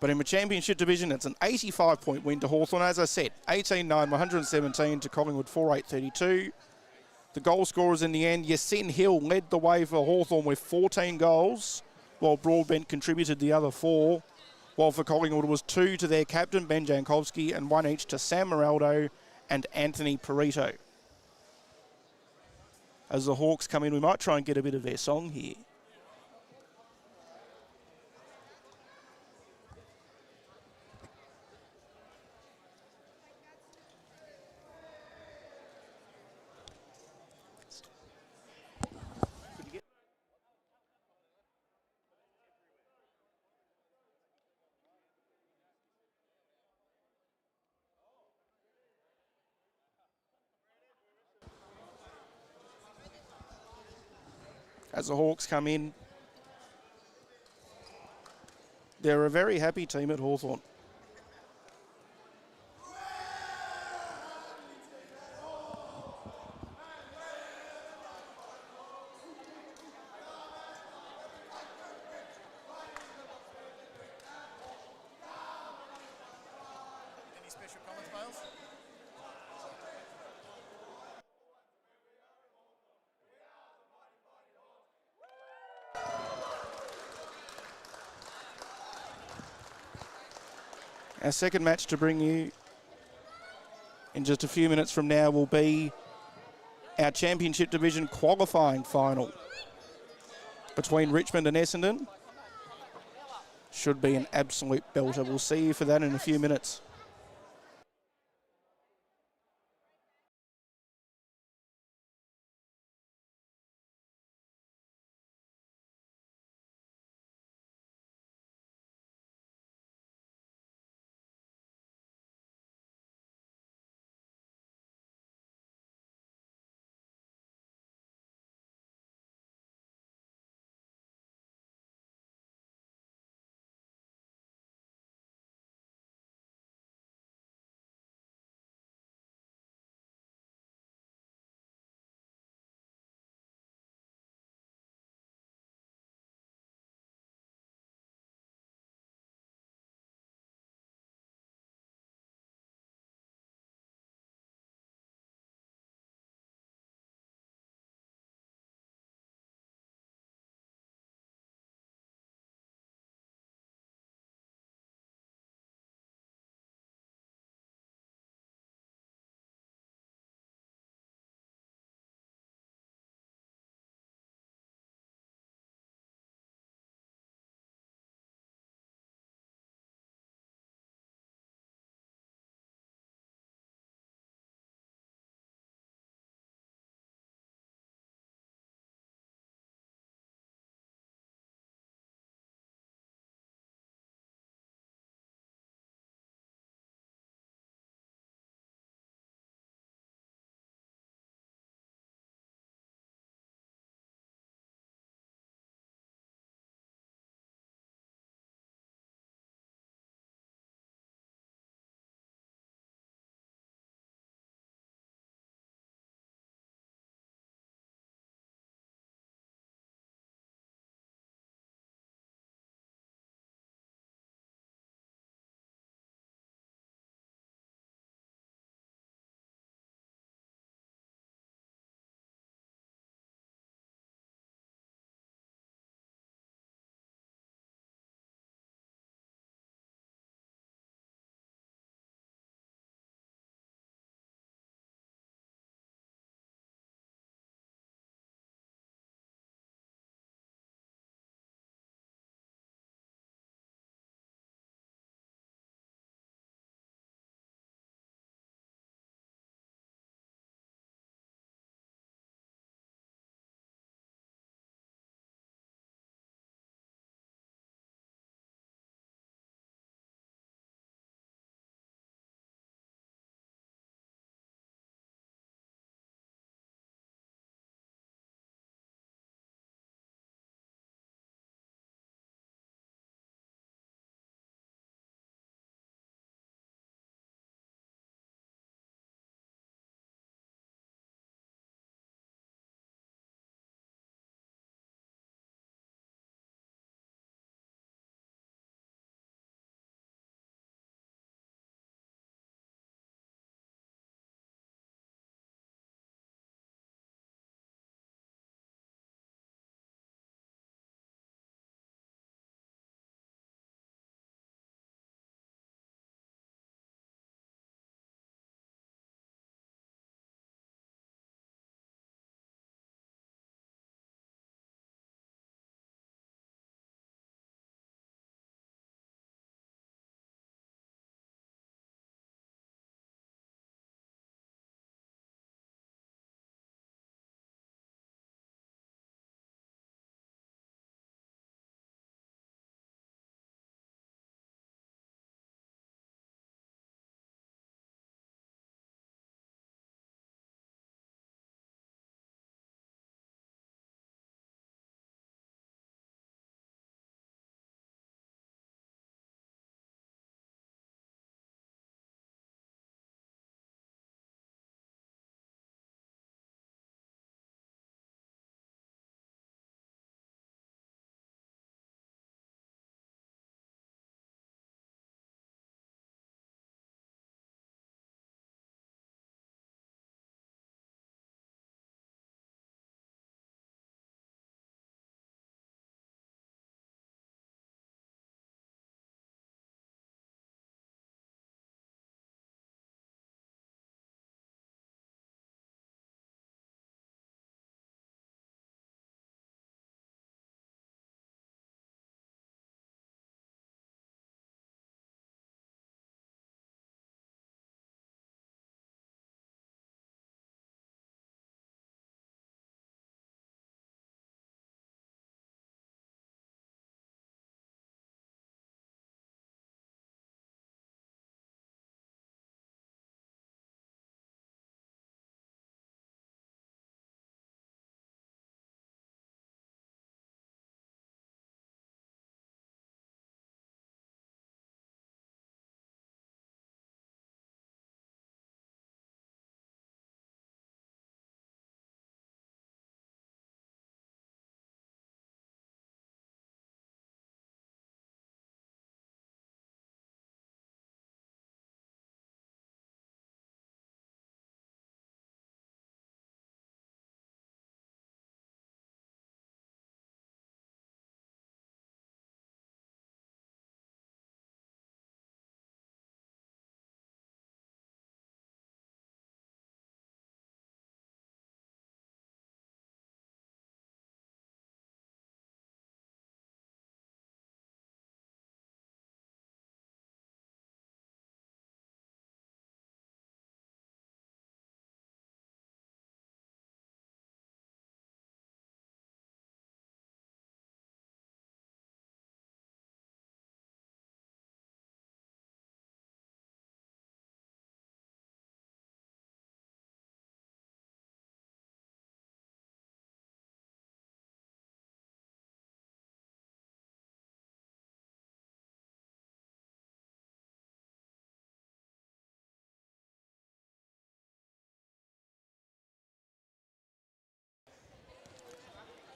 But in the championship division, it's an 85-point win to Hawthorn. As I said, 18-9, 117 to Collingwood 4-8-32. The goal scorers in the end, Yasin Hill led the way for Hawthorn with 14 goals, while Broadbent contributed the other 4. While for Collingwood it was 2 to their captain, Ben Jankowski, and 1 each to Sam Moraldo and Anthony Perito. As the Hawks come in, we might try and get a bit of their song here. As the Hawks come in, they're a very happy team at Hawthorn. Any special comments, Bales? Our second match to bring you in just a few minutes from now will be our Championship Division qualifying final between Richmond and Essendon. Should be an absolute belter. We'll see you for that in a few minutes.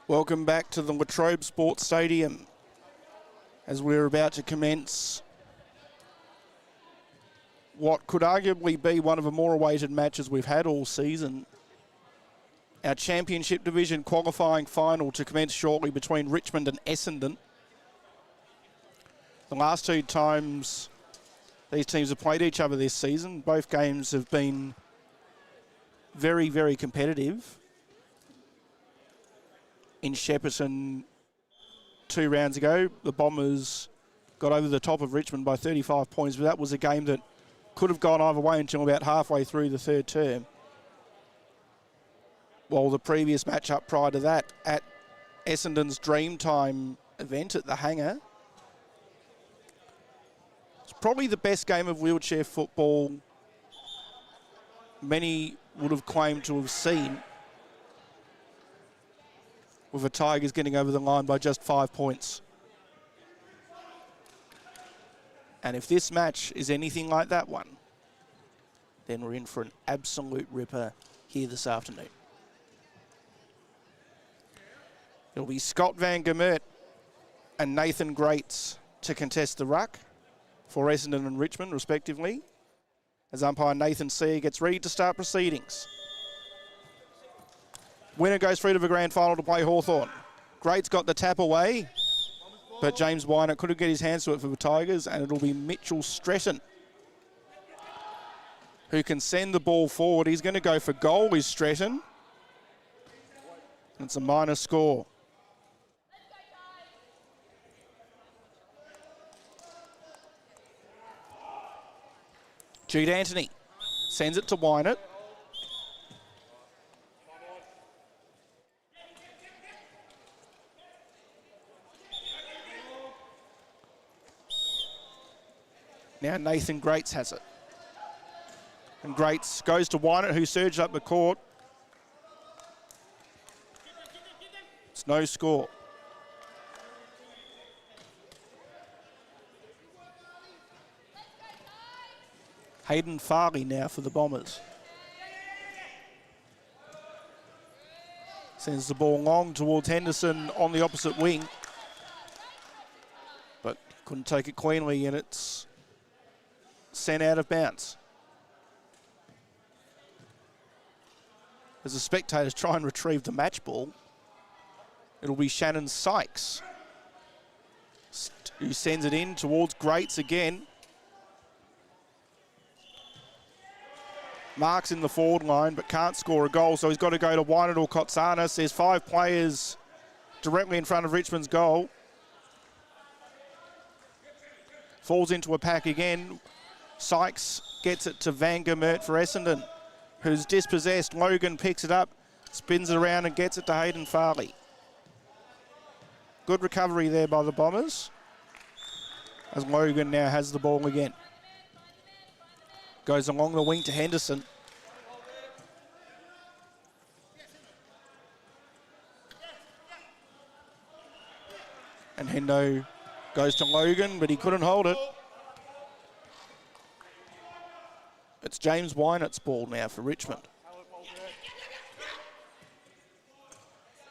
Welcome back to the Latrobe Sports Stadium as we're about to commence what could arguably be one of the more awaited matches we've had all season. Our Championship Division qualifying final to commence shortly between Richmond and Essendon. The last two times these teams have played each other this season, both games have been very, very competitive. In Shepparton 2 rounds ago, the Bombers got over the top of Richmond by 35 points, but that was a game that could have gone either way until about halfway through the third term. While the previous matchup prior to that at Essendon's Dreamtime event at the Hangar, it's probably the best game of wheelchair football many would have claimed to have seen, with the Tigers getting over the line by just 5 points. And if this match is anything like that one, then we're in for an absolute ripper here this afternoon. It'll be Scott Van Gemert and Nathan Greats to contest the ruck for Essendon and Richmond, respectively, as umpire Nathan Sear gets ready to start proceedings. Winner goes through to the grand final to play Hawthorn. Greats got the tap away, but James Weiner couldn't get his hands to it for the Tigers, and it'll be Mitchell Stretton who can send the ball forward. He's going to go for goal, is Stretton. It's a minor score. Jude Anthony sends it to Wynett. Now Nathan Greats has it. And Greats goes to Wynett, who surged up the court. It's no score. Hayden Farley now for the Bombers. Sends the ball long towards Henderson on the opposite wing. But couldn't take it cleanly, and it's sent out of bounds. As the spectators try and retrieve the match ball, it'll be Shannon Sykes who sends it in towards Greats again. Marks in the forward line but can't score a goal, so he's got to go to Wynett or Kotsanis. There's 5 players directly in front of Richmond's goal. Falls into a pack again. Sykes gets it to Van Gemert for Essendon, who's dispossessed. Logan picks it up, spins it around and gets it to Hayden Farley. Good recovery there by the Bombers, as Logan now has the ball again. Goes along the wing to Henderson. And Hendo goes to Logan, but he couldn't hold it. It's James Wynett's ball now for Richmond.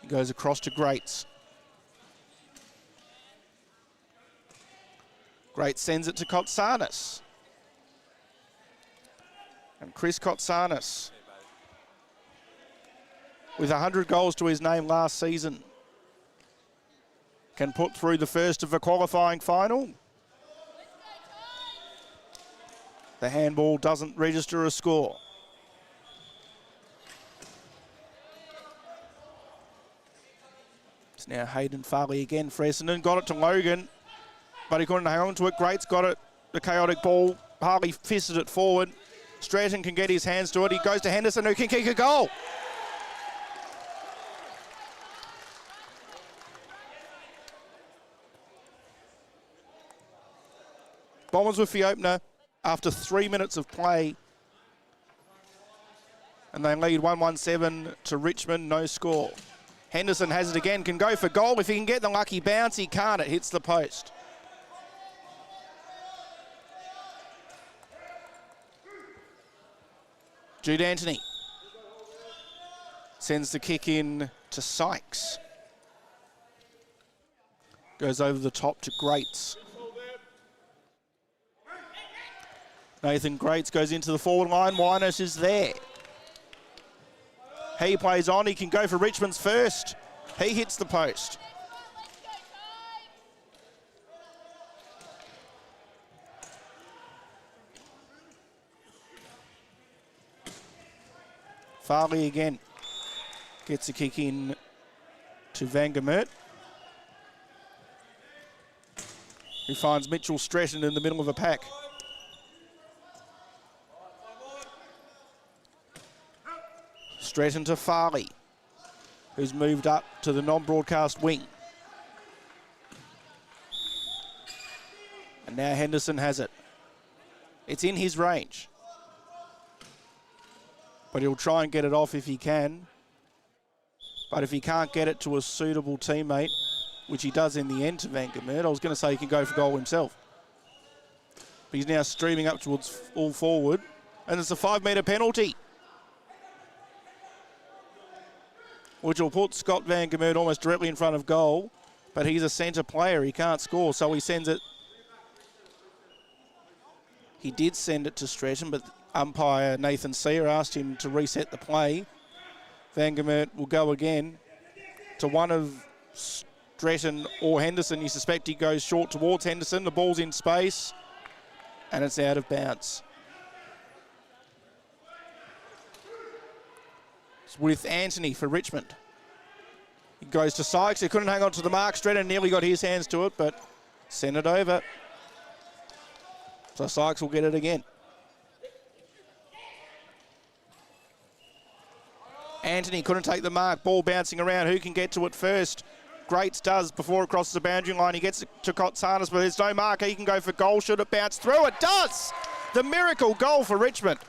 He goes across to Greats. Greats sends it to Kotsanis. And Chris Kotsanis, with 100 goals to his name last season, can put through the first of the qualifying final. The handball doesn't register a score. It's now Hayden Farley again for Essendon. Got it to Logan, but he couldn't hang on to it. Greats got it, the chaotic ball. Harley fisted it forward. Stratton can get his hands to it. He goes to Henderson, who can kick a goal. Bombers with the opener after 3 minutes of play. And they lead 1-1-7 to Richmond, no score. Henderson has it again, can go for goal. If he can get the lucky bounce, he can't. It hits the post. Jude Anthony sends the kick in to Sykes. Goes over the top to Greats. Nathan Greats goes into the forward line. Winers is there. He plays on. He can go for Richmond's first. He hits the post. Farley again gets a kick in to Van Gemert, who finds Mitchell Stretton in the middle of a pack. Stretton to Farley, who's moved up to the non-broadcast wing. And now Henderson has it. It's in his range, but he'll try and get it off if he can. But if he can't get it to a suitable teammate, which he does in the end to Van Gemert, I was going to say he can go for goal himself. But he's now streaming up towards all forward, and it's a 5-metre penalty, which will put Scott Van Gemert almost directly in front of goal, but he's a centre player. He can't score, so he sends it. He did send it to Stretton, but umpire Nathan Sear asked him to reset the play. Van Gemert will go again to one of Stretton or Henderson. You suspect he goes short towards Henderson. The ball's in space, and it's out of bounds. It's with Anthony for Richmond. He goes to Sykes. He couldn't hang on to the mark. Stretton nearly got his hands to it, but sent it over. So Sykes will get it again. Anthony couldn't take the mark. Ball bouncing around. Who can get to it first? Greats does before it crosses the boundary line. He gets it to Kotsanis, but there's no marker. He can go for goal. Should it bounce through? It does! The miracle goal for Richmond.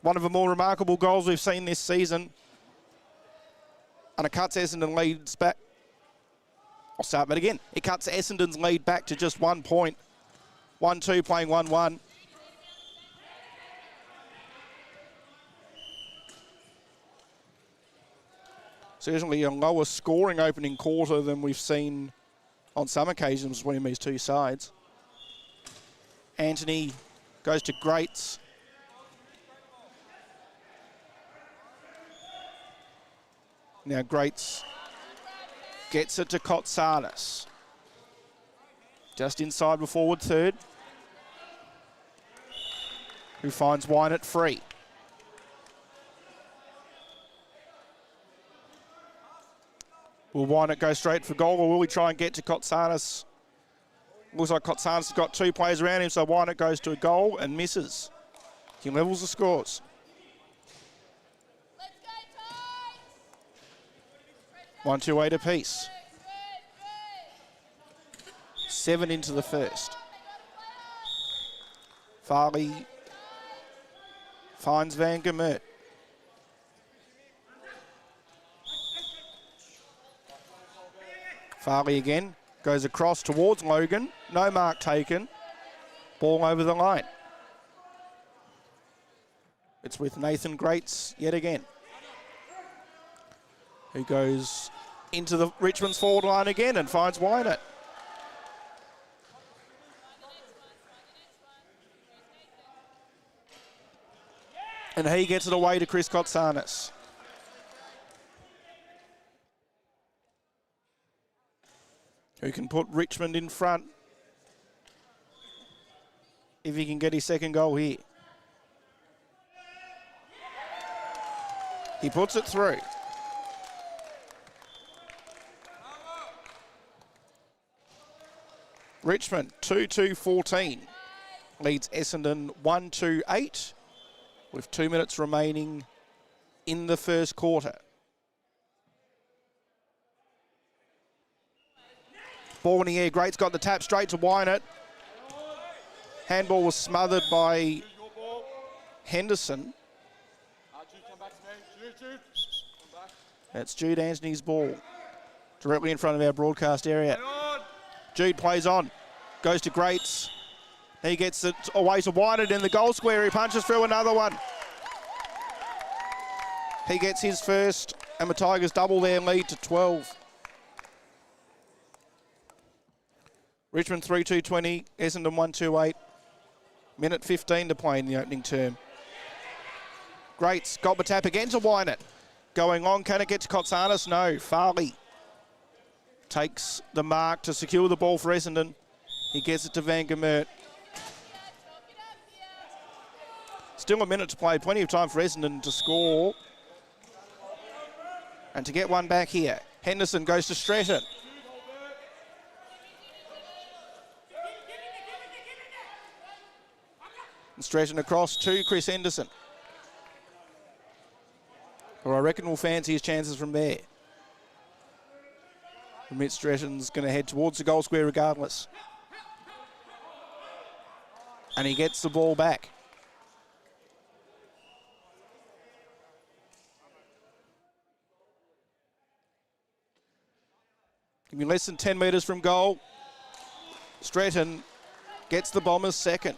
One of the more remarkable goals we've seen this season. And it cuts Essendon leads back. I'll start that again. It cuts Essendon's lead back to just 1 point. 1-2 playing 1-1. Certainly a lower scoring opening quarter than we've seen on some occasions between these two sides. Anthony goes to Greats. Now Greats gets it to Kotsanis. Just inside the forward third. Who finds Wynett free. Will Wynett go straight for goal, or will he try and get to Kotsanis? Looks like Kotsanis has got two players around him, so Wynett goes to a goal and misses. He levels the scores. 1-2-8 apiece. 7 into the first. Farley finds Van Gemert. Farley again goes across towards Logan. No mark taken. Ball over the line. It's with Nathan Greats yet again, who goes into the Richmond's forward line again and finds Wynett. And he gets it away to Chris Kotsanis. Who can put Richmond in front if he can get his second goal here. He puts it through. Richmond 2-2-14 leads Essendon 1-2-8 with 2 minutes remaining in the first quarter. Ball in the air. Greats got the tap straight to Wynett. Handball was smothered by Henderson. That's Jude Anthony's ball. Directly in front of our broadcast area. Jude plays on. Goes to Greats. He gets it away to Whited in the goal square. He punches through another one. He gets his first, and the Tigers double their lead to 12. Richmond 3-2-20, Essendon 1-2-8. Minute 15 to play in the opening term. Greats, got the tap again to Wynett. Going on, can it get to Kotsanis? No, Farley takes the mark to secure the ball for Essendon. He gets it to Van Gemert. Still a minute to play, plenty of time for Essendon to score. And to get one back here. Henderson goes to Stratton. And Stratton across to Chris Henderson, who I reckon will fancy his chances from there. Mitt Stratton's going to head towards the goal square regardless. And he gets the ball back. Give me less than 10 metres from goal. Stratton gets the Bombers second.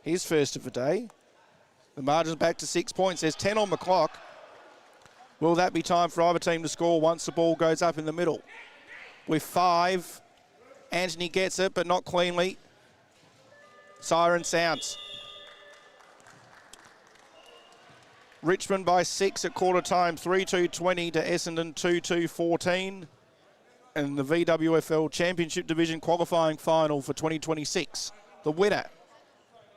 His first of the day. The margin's back to 6 points. There's 10 on the clock. Will that be time for either team to score once the ball goes up in the middle? With 5, Anthony gets it, but not cleanly. Siren sounds. Richmond by 6 at quarter time, 3-2-20 to Essendon 2-2-14. And the VWFL Championship Division qualifying final for 2026. The winner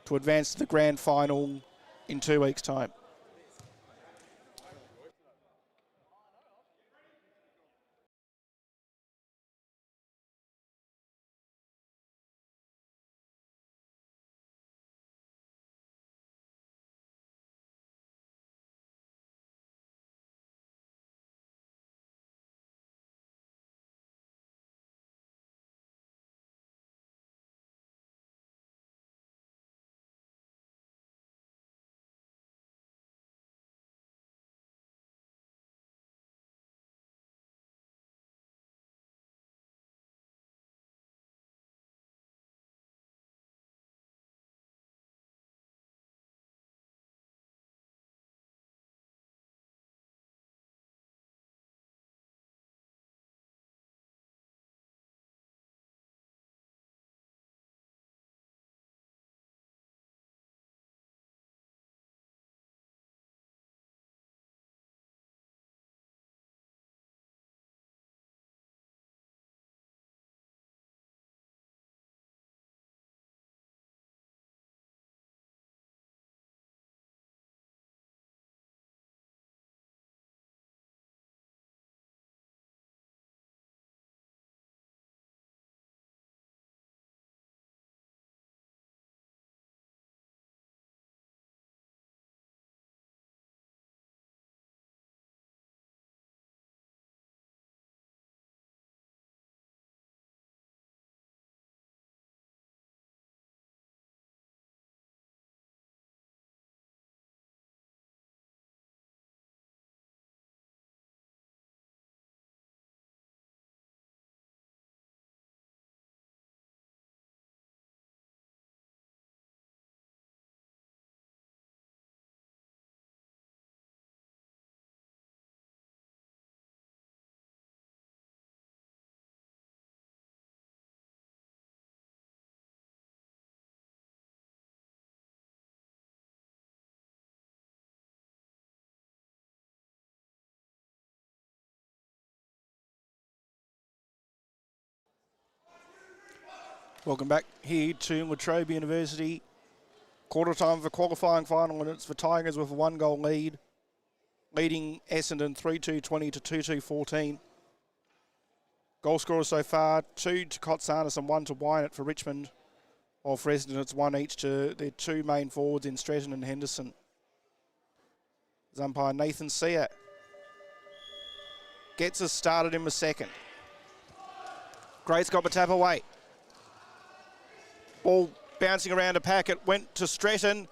to advance to the grand final in 2 weeks' time. Welcome back here to Latrobe University. Quarter time for qualifying final, and it's the Tigers with a 1-goal lead, leading Essendon 3-2-20 to 2-2-14. Goal scorers so far, 2 to Kotsanis and 1 to Wynett for Richmond. While for Essendon, it's 1 each to their 2 main forwards in Stratton and Henderson. As umpire Nathan Sear gets us started in the second. Great's got the tap away. Ball bouncing around a pack. It went to Stratton.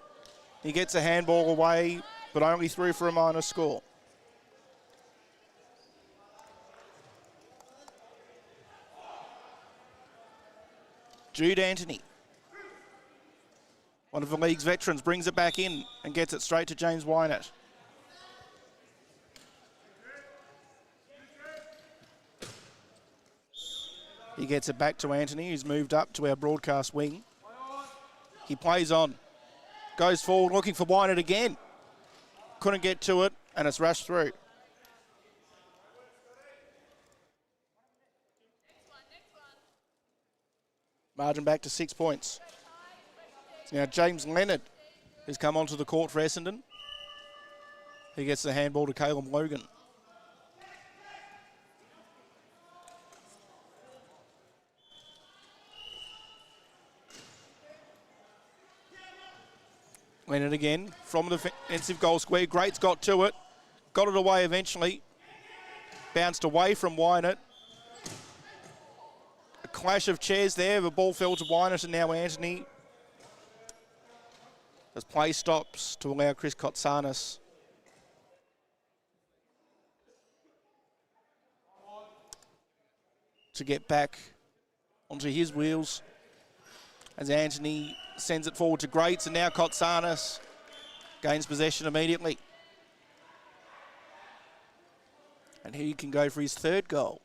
He gets a handball away, but only through for a minor score. Jude Anthony, one of the league's veterans, brings it back in and gets it straight to James Wynett. He gets it back to Anthony, who's moved up to our broadcast wing. He plays on, goes forward, looking for Wynett again. Couldn't get to it, and it's rushed through. Margin back to 6 points. Now James Leonard has come onto the court for Essendon. He gets the handball to Caleb Logan. Leonard again from the defensive goal square. Great's got to it. Got it away eventually. Bounced away from Wynett. A clash of chairs there. The ball fell to Wynett and now Anthony. As play stops to allow Chris Kotsanis to get back onto his wheels. As Anthony sends it forward to Greats, and now Kotsanis gains possession immediately. And he can go for his third goal.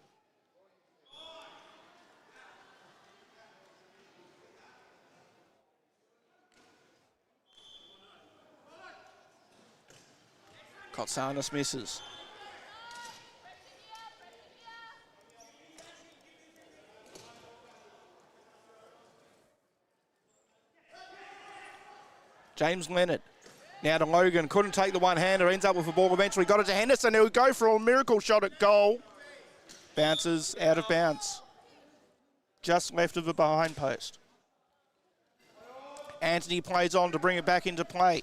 Kotsanis misses. James Leonard now to Logan, couldn't take the one-hander, ends up with the ball eventually, got it to Henderson, who'll go for a miracle shot at goal. Bounces out of bounds. Just left of the behind post. Anthony plays on to bring it back into play.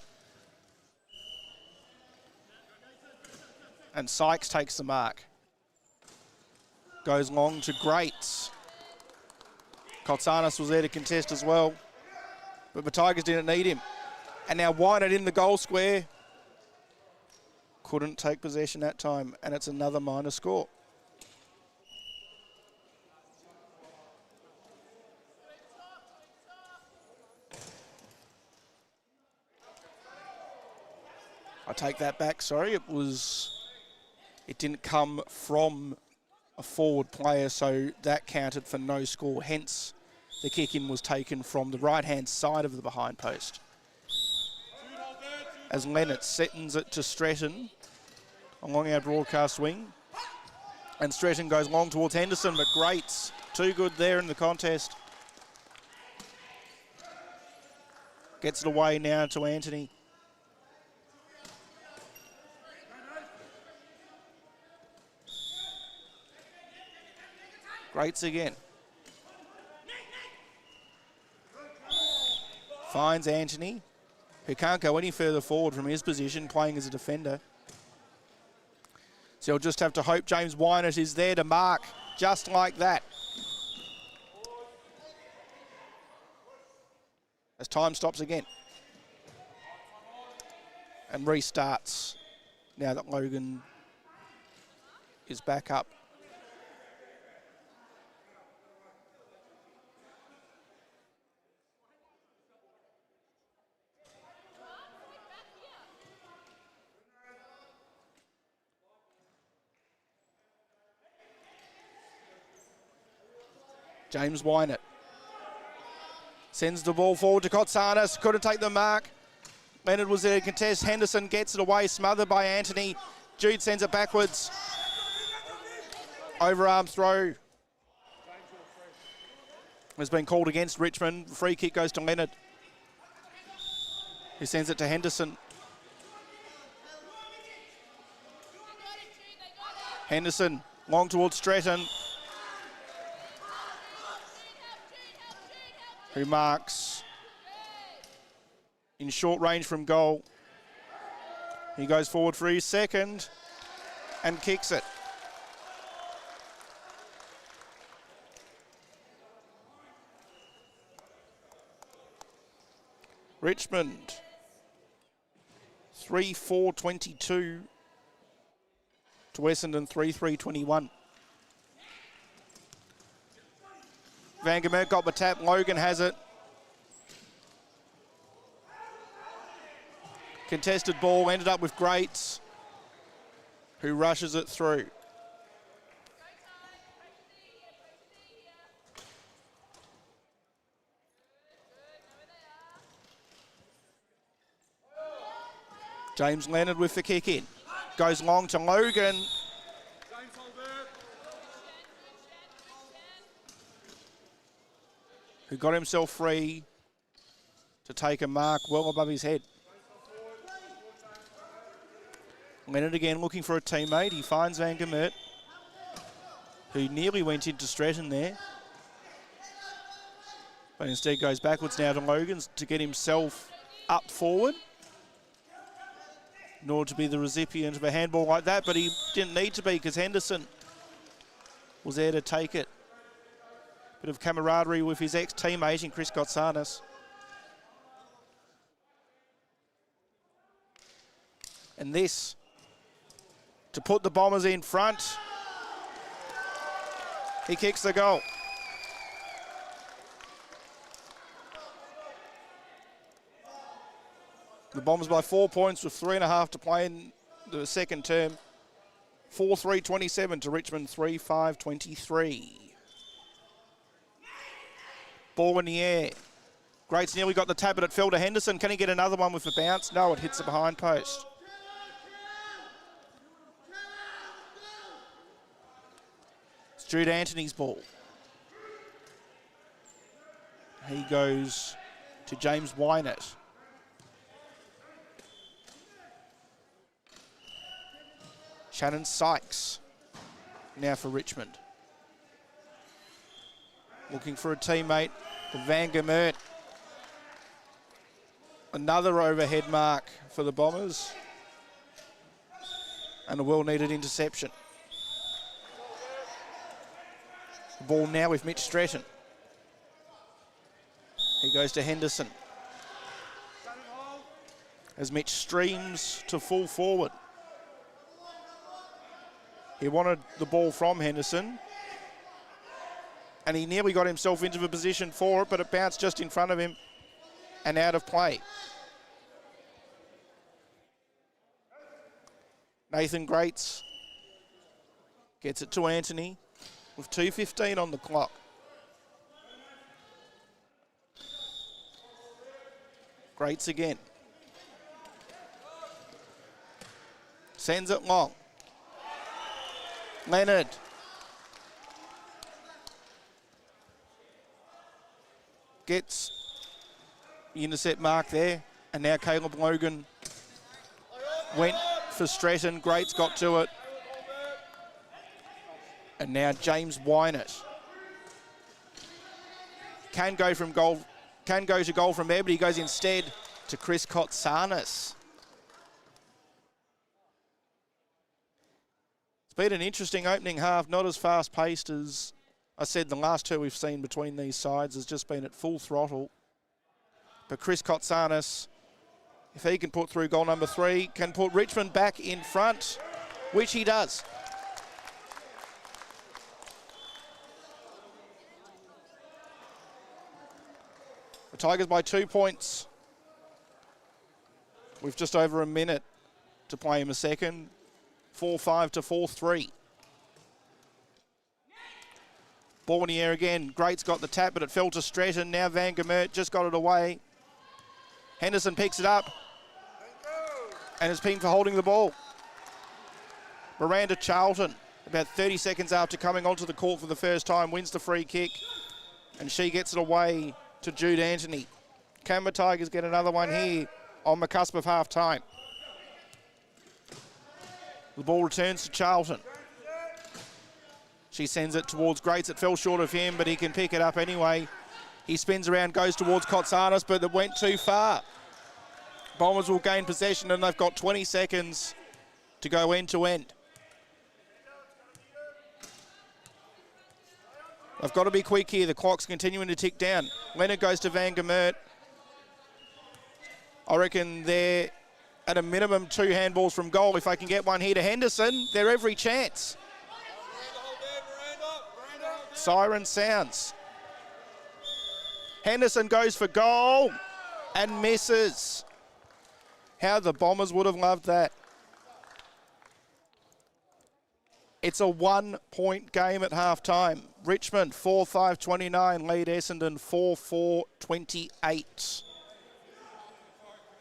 And Sykes takes the mark. Goes long to Greats. Kotsanis was there to contest as well, but the Tigers didn't need him. And now Wynett in the goal square. Couldn't take possession that time, and it's another minor score. I take that back, sorry. It didn't come from a forward player, so that counted for no score. Hence, the kick-in was taken from the right-hand side of the behind post. As Leonard sends it to Stretton along our broadcast wing. And Stretton goes long towards Henderson, but Greats too good there in the contest. Gets it away now to Anthony. Greats again. Finds Anthony, who can't go any further forward from his position, playing as a defender. So he'll just have to hope James Wynett is there to mark, just like that. As time stops again. And restarts now that Logan is back up. James Wynett sends the ball forward to Kotsanis. Couldn't take the mark. Leonard was there to contest. Henderson gets it away, smothered by Anthony. Jude sends it backwards. Overarm throw has been called against Richmond. Free kick goes to Leonard, who sends it to Henderson. Henderson long towards Stretton, who marks in short range from goal. He goes forward for his second and kicks it. Richmond 3-4-22 to Essendon 3-3-21. Van Gemert got the tap. Logan has it. Contested ball, ended up with Greats, who rushes it through. James Leonard with the kick in. Goes long to Logan. Who got himself free to take a mark well above his head. Leonard again looking for a teammate. He finds Van Gemert, who nearly went into Stretton there. But instead goes backwards now to Logan to get himself up forward. In order to be the recipient of a handball like that, but he didn't need to be because Henderson was there to take it. Bit of camaraderie with his ex-teammate in Chris Kotsanis. And this to put the Bombers in front. He kicks the goal. The Bombers by 4 points with 3.5 to play in the second term. 4-3-27 to Richmond 3-5-23. Ball in the air. Greats nearly got the tap, but it fell to Henderson. Can he get another one with the bounce? No, it hits the behind post. It's Jude Anthony's ball. He goes to James Wynett. Shannon Sykes now for Richmond. Looking for a teammate, Van Gemert. Another overhead mark for the Bombers. And a well-needed interception. The ball now with Mitch Stretton. He goes to Henderson. As Mitch streams to full forward. He wanted the ball from Henderson. And he nearly got himself into the position for it, but it bounced just in front of him and out of play. Nathan Greats gets it to Anthony with 2:15 on the clock. Greats again. Sends it long. Leonard. Gets the intercept mark there. And now Caleb Logan went for Stretton. Greats got to it. And now James Wynett can go from goal, can go to goal from there, but he goes instead to Chris Kotsanis. Been an interesting opening half, not as fast-paced as I said the last two we've seen between these sides has just been at full throttle. But Chris Kotsanis, if he can put through goal number 3, can put Richmond back in front, which he does. The Tigers by 2 points with just over a minute to play in the second. 4-5 to 4-3. Ball in the air again. Greats got the tap, but it fell to Stretton. Now Van Gemert just got it away. Henderson picks it up. And it's been for holding the ball. Miranda Charlton, about 30 seconds after coming onto the court for the first time, wins the free kick. And she gets it away to Jude Anthony. Can the Tigers get another one here on the cusp of half-time? The ball returns to Charlton. She sends it towards Greats. It fell short of him, but he can pick it up anyway. He spins around, goes towards Kotsanis, but it went too far. Bombers will gain possession, and they've got 20 seconds to go end to end. They've got to be quick here. The clock's continuing to tick down. Leonard goes to Van Gemert. I reckon they're at a minimum 2 handballs from goal. If I can get one here to Henderson, they're every chance. Siren sounds. Henderson goes for goal and misses. How the Bombers would have loved that. It's a 1 point game at half time. Richmond 4-5-29 lead Essendon 4-4-28.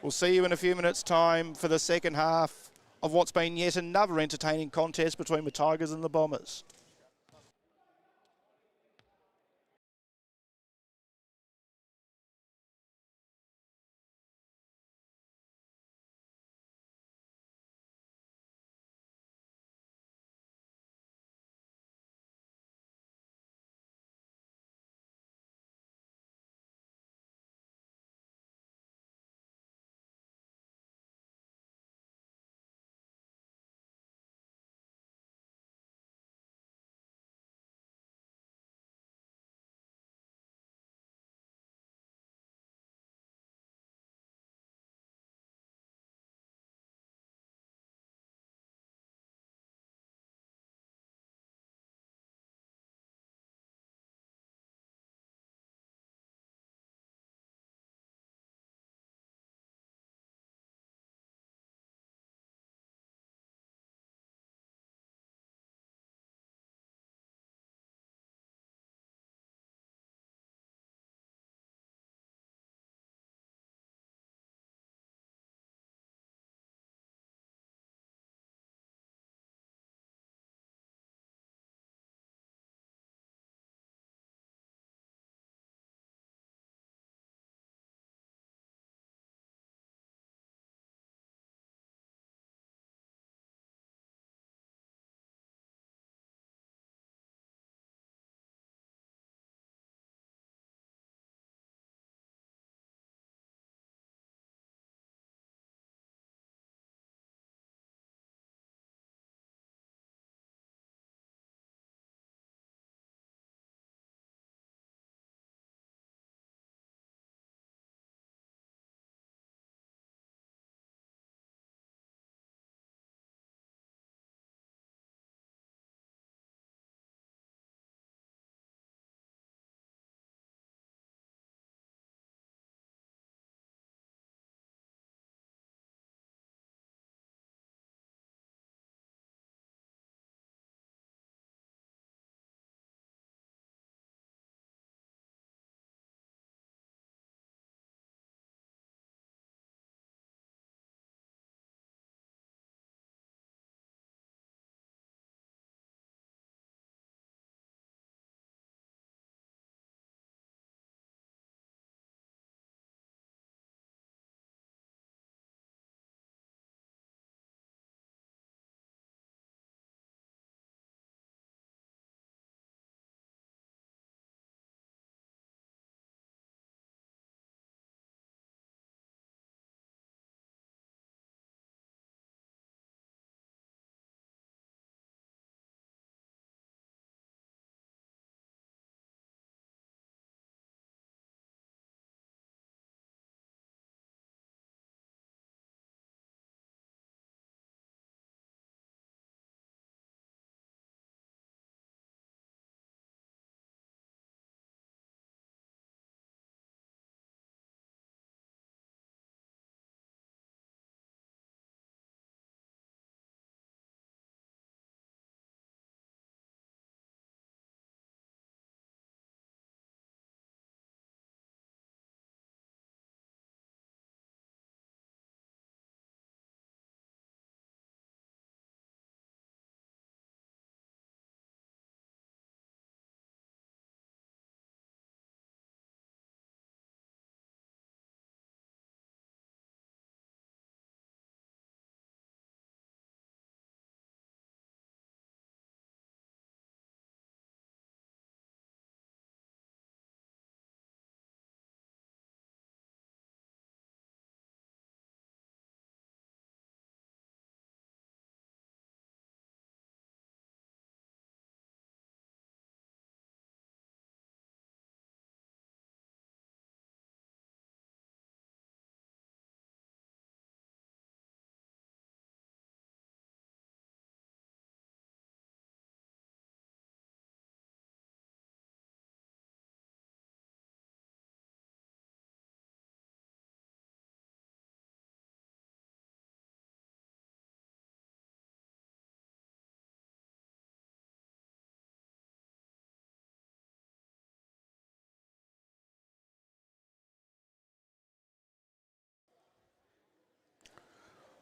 We'll see you in a few minutes' time for the second half of what's been yet another entertaining contest between the Tigers and the Bombers.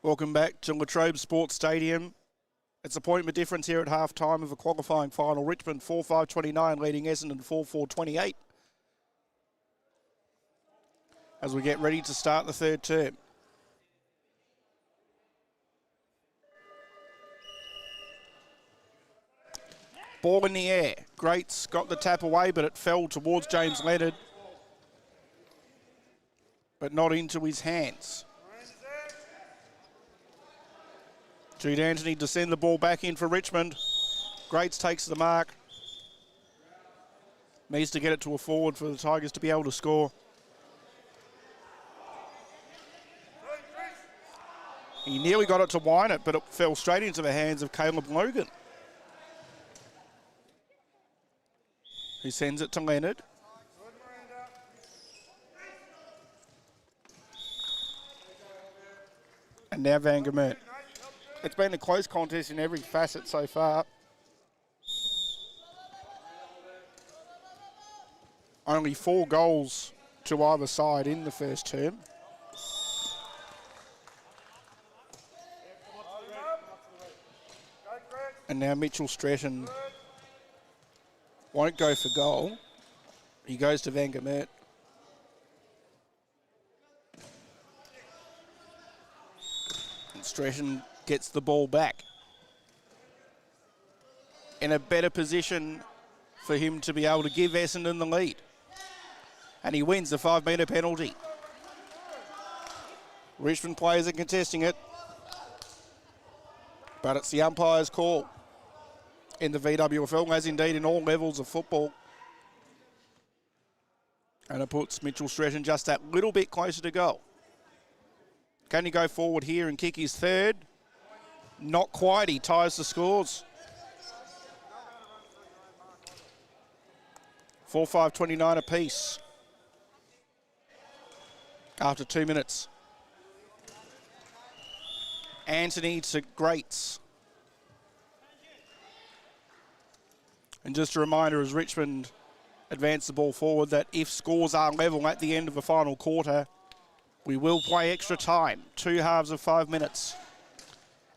Welcome back to Latrobe Sports Stadium. It's a point of difference here at half-time of a qualifying final. Richmond 4-5-29 leading Essendon 4-4-28 as we get ready to start the third term. Ball in the air. Greats got the tap away, but it fell towards James Leonard, but not into his hands. Jude Anthony to send the ball back in for Richmond. Greats takes the mark. Needs to get it to a forward for the Tigers to be able to score. He nearly got it to Wine it, but it fell straight into the hands of Caleb Logan, who sends it to Leonard. And now Van Gemert. It's been a close contest in every facet so far. Only 4 goals to either side in the first term. And now Mitchell Stretton won't go for goal. He goes to Van Gemert. And Stretton gets the ball back. In a better position for him to be able to give Essendon the lead. And he wins the 5-metre penalty. Richmond players are contesting it, but it's the umpire's call in the VWFL, as indeed in all levels of football. And it puts Mitchell Stretton just that little bit closer to goal. Can he go forward here and kick his third? Not quite. He ties the scores. 4-5-29 apiece after 2 minutes. Anthony to Greats. And just a reminder, as Richmond advance the ball forward, that if scores are level at the end of the final quarter, we will play extra time, 2 halves of 5 minutes.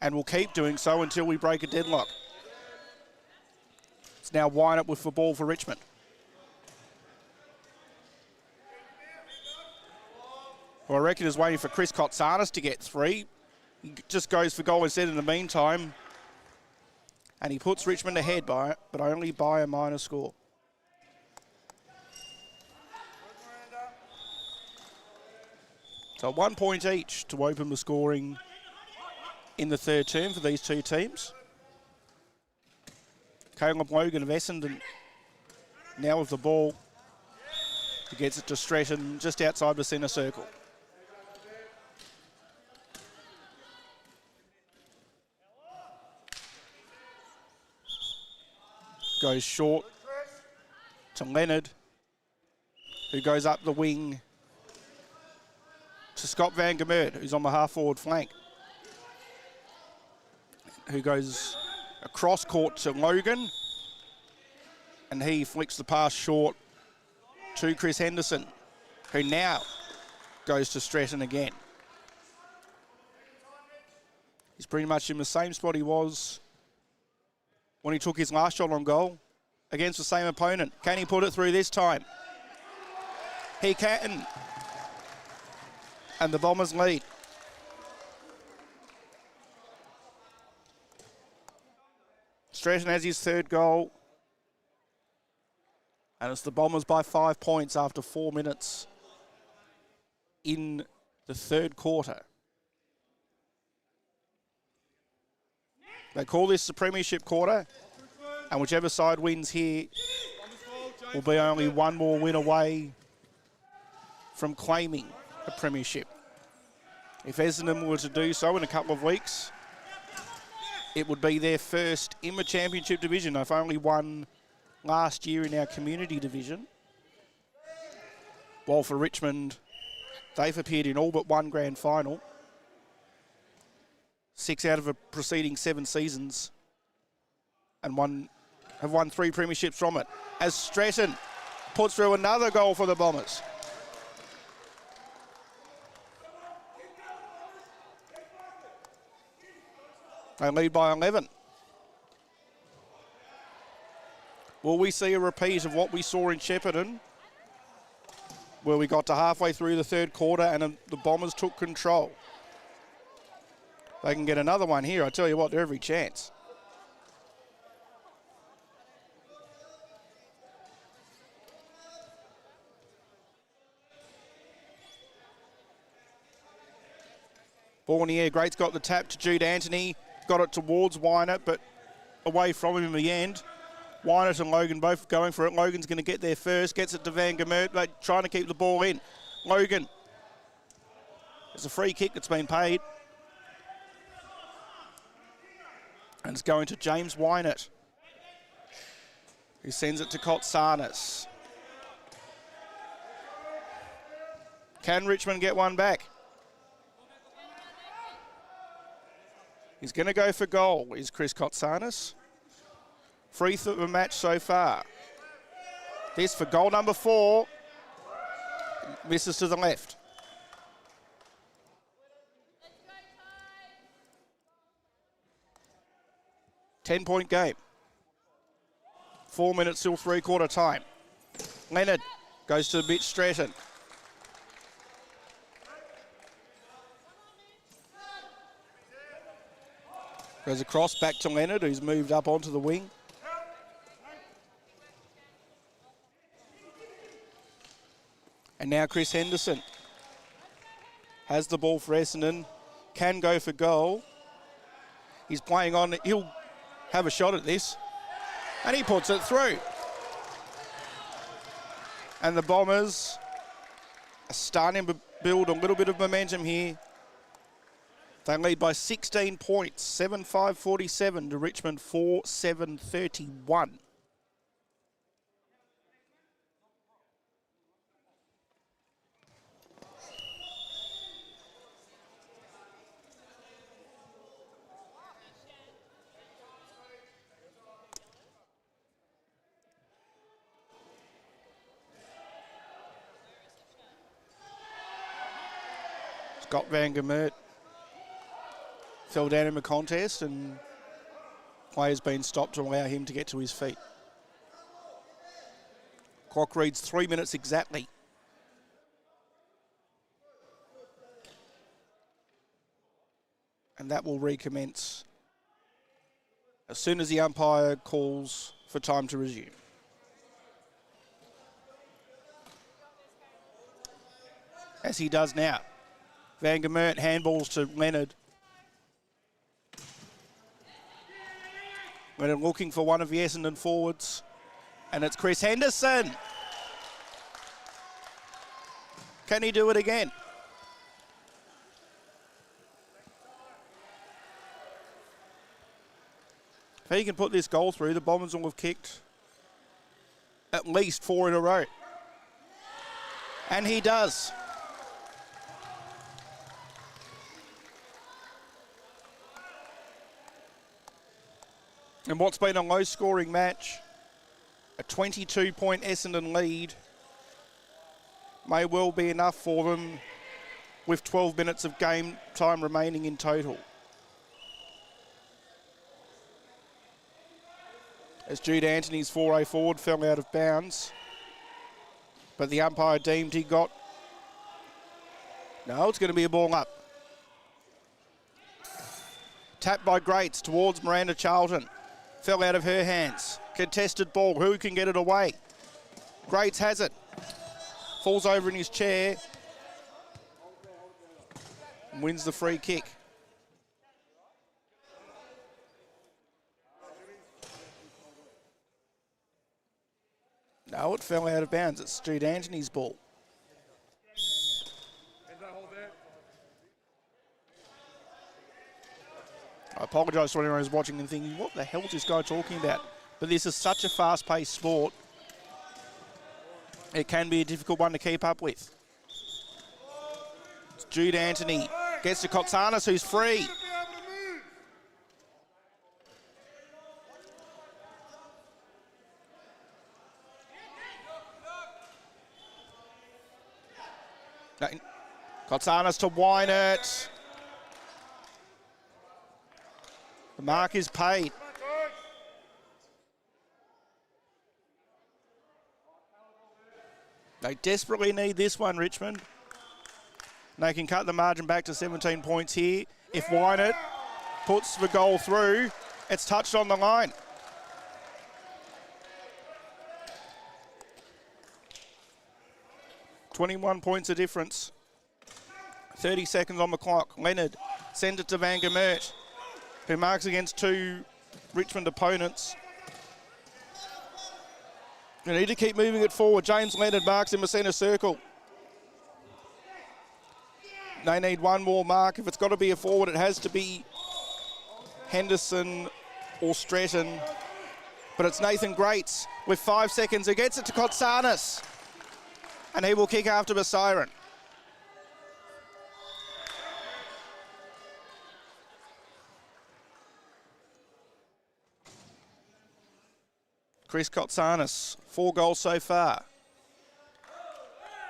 And we'll keep doing so until we break a deadlock. It's now Wine up with the ball for Richmond. Well, I reckon he's waiting for Chris Kotsanis to get 3. He just goes for goal instead in the meantime. And he puts Richmond ahead by it, but only by a minor score. So 1 point each to open the scoring in the third term for these two teams. Caleb Logan of Essendon now with the ball. He gets it to Stretton just outside the centre circle. Goes short to Leonard, who goes up the wing to Scott Van Gemert, who's on the half-forward flank, who goes across court to Logan, and he flicks the pass short to Chris Henderson, who now goes to Stretton again. He's pretty much in the same spot he was when he took his last shot on goal against the same opponent. Can he put it through this time? He can. And the Bombers lead. Stretton has his third goal. And it's the Bombers by 5 points after 4 minutes in the third quarter. They call this the premiership quarter, and whichever side wins here will be only one more win away from claiming a premiership. If Essendon were to do so in a couple of weeks, it would be their first in the championship division. They've only won last year in our community division. While for Richmond, they've appeared in all but one grand final. 6 out of the preceding 7 seasons, and have won 3 premierships from it. As Stretton puts through another goal for the Bombers. They lead by 11. Will we see a repeat of what we saw in Shepparton, where we got to halfway through the third quarter and the Bombers took control? They can get another one here. I tell you what, they're every chance. Ball in the air. Great's got the tap to Jude Anthony. Got it towards Wynett, but away from him in the end. Wynett and Logan both going for it. Logan's going to get there first. Gets it to Van Gemert. They're trying to keep the ball in. Logan. It's a free kick that's been paid. And it's going to James Wynett, who sends it to Kotsanis. Can Richmond get one back? He's going to go for goal, is Chris Kotsanis. Free through the match so far. This for goal number 4. Misses to the left. Ten-point game. 4 minutes till three-quarter time. Leonard goes to Mitch Stratton. Goes across back to Leonard, who's moved up onto the wing. And now Chris Henderson has the ball for Essendon. Can go for goal. He's playing on. He'll have a shot at this. And he puts it through. And the Bombers are starting to build a little bit of momentum here. They lead by 16 points, 7-5-47 to Richmond 4-7-31. Scott Van Gemert fell down in the contest and player's been stopped to allow him to get to his feet. Clock reads 3 minutes exactly. And that will recommence as soon as the umpire calls for time to resume. As he does now. Van Gemert handballs to Leonard. Leonard looking for one of the Essendon forwards. And it's Chris Henderson. Can he do it again? If he can put this goal through, the Bombers will have kicked at least 4 in a row. And he does. And what's been a low-scoring match, a 22-point Essendon lead, may well be enough for them with 12 minutes of game time remaining in total. As Jude Anthony's 4A forward fell out of bounds, but the umpire deemed he got... No, it's going to be a ball up. Tapped by Greats towards Miranda Charlton. Fell out of her hands. Contested ball. Who can get it away? Greats has it. Falls over in his chair. And wins the free kick. No, it fell out of bounds. It's Jude Anthony's ball. I apologise to anyone who's watching and thinking, what the hell is this guy talking about? But this is such a fast-paced sport. It can be a difficult one to keep up with. It's Jude Anthony gets to Kotsanis, who's free. Kotsanis to Wynett. The mark is paid. They desperately need this one, Richmond. They can cut the margin back to 17 points here. If Wynett puts the goal through, it's touched on the line. .21 points of difference. 30 seconds on the clock. Leonard sends it to Van Gemert, who marks against two Richmond opponents. They need to keep moving it forward. James Leonard marks in the centre circle. They need one more mark. If it's got to be a forward, it has to be Henderson or Stratton. But it's Nathan Greats with 5 seconds. He gets it to Kotsanis. And he will kick after the siren. Chris Kotsanis, 4 goals so far.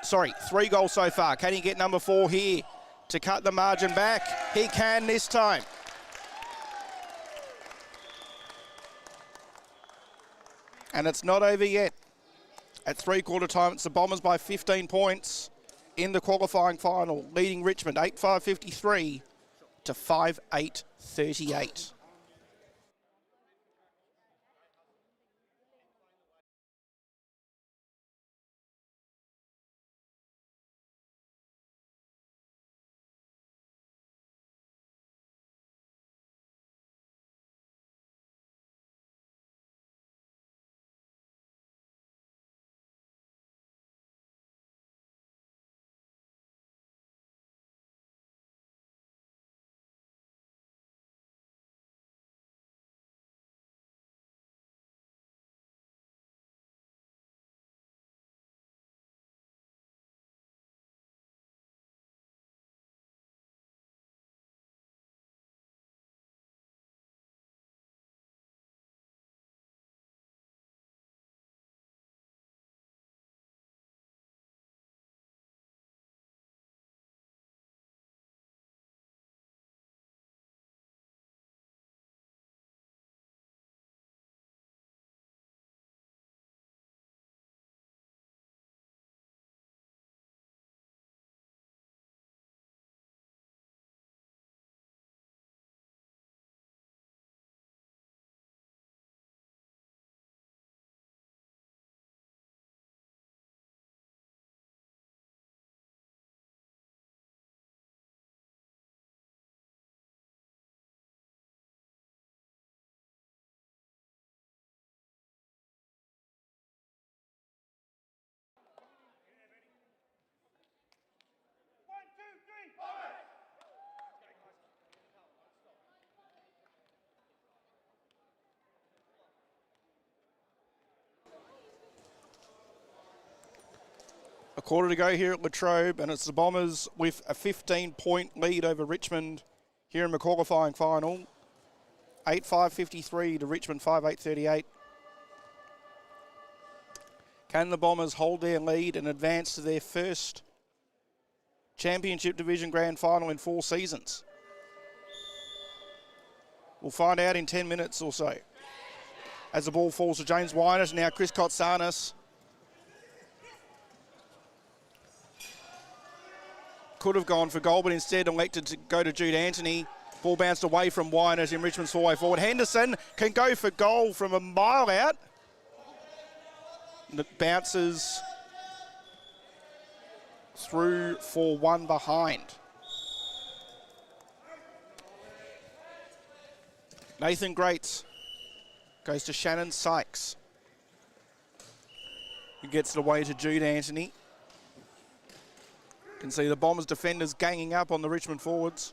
Sorry, 3 goals so far. Can he get number 4 here to cut the margin back? He can this time. And it's not over yet. At 3/4 time, it's the Bombers by 15 points in the qualifying final, leading Richmond 8-5-53 to 5-8-38. A quarter to go here at Latrobe, and it's the Bombers with a 15-point lead over Richmond here in the qualifying final. 8-5-53 to Richmond 5-8-38. Can the Bombers hold their lead and advance to their first Championship Division Grand Final in 4 seasons? We'll find out in 10 minutes or so. As the ball falls to James Wynett, now Chris Kotsanis. Could have gone for goal, but instead elected to go to Jude Anthony. Ball bounced away from Wynett in Richmond's 4-way forward. Henderson can go for goal from a mile out. And it bounces through for 1 behind. Nathan Greats goes to Shannon Sykes, who gets it away to Jude Anthony. You can see the Bombers defenders ganging up on the Richmond forwards.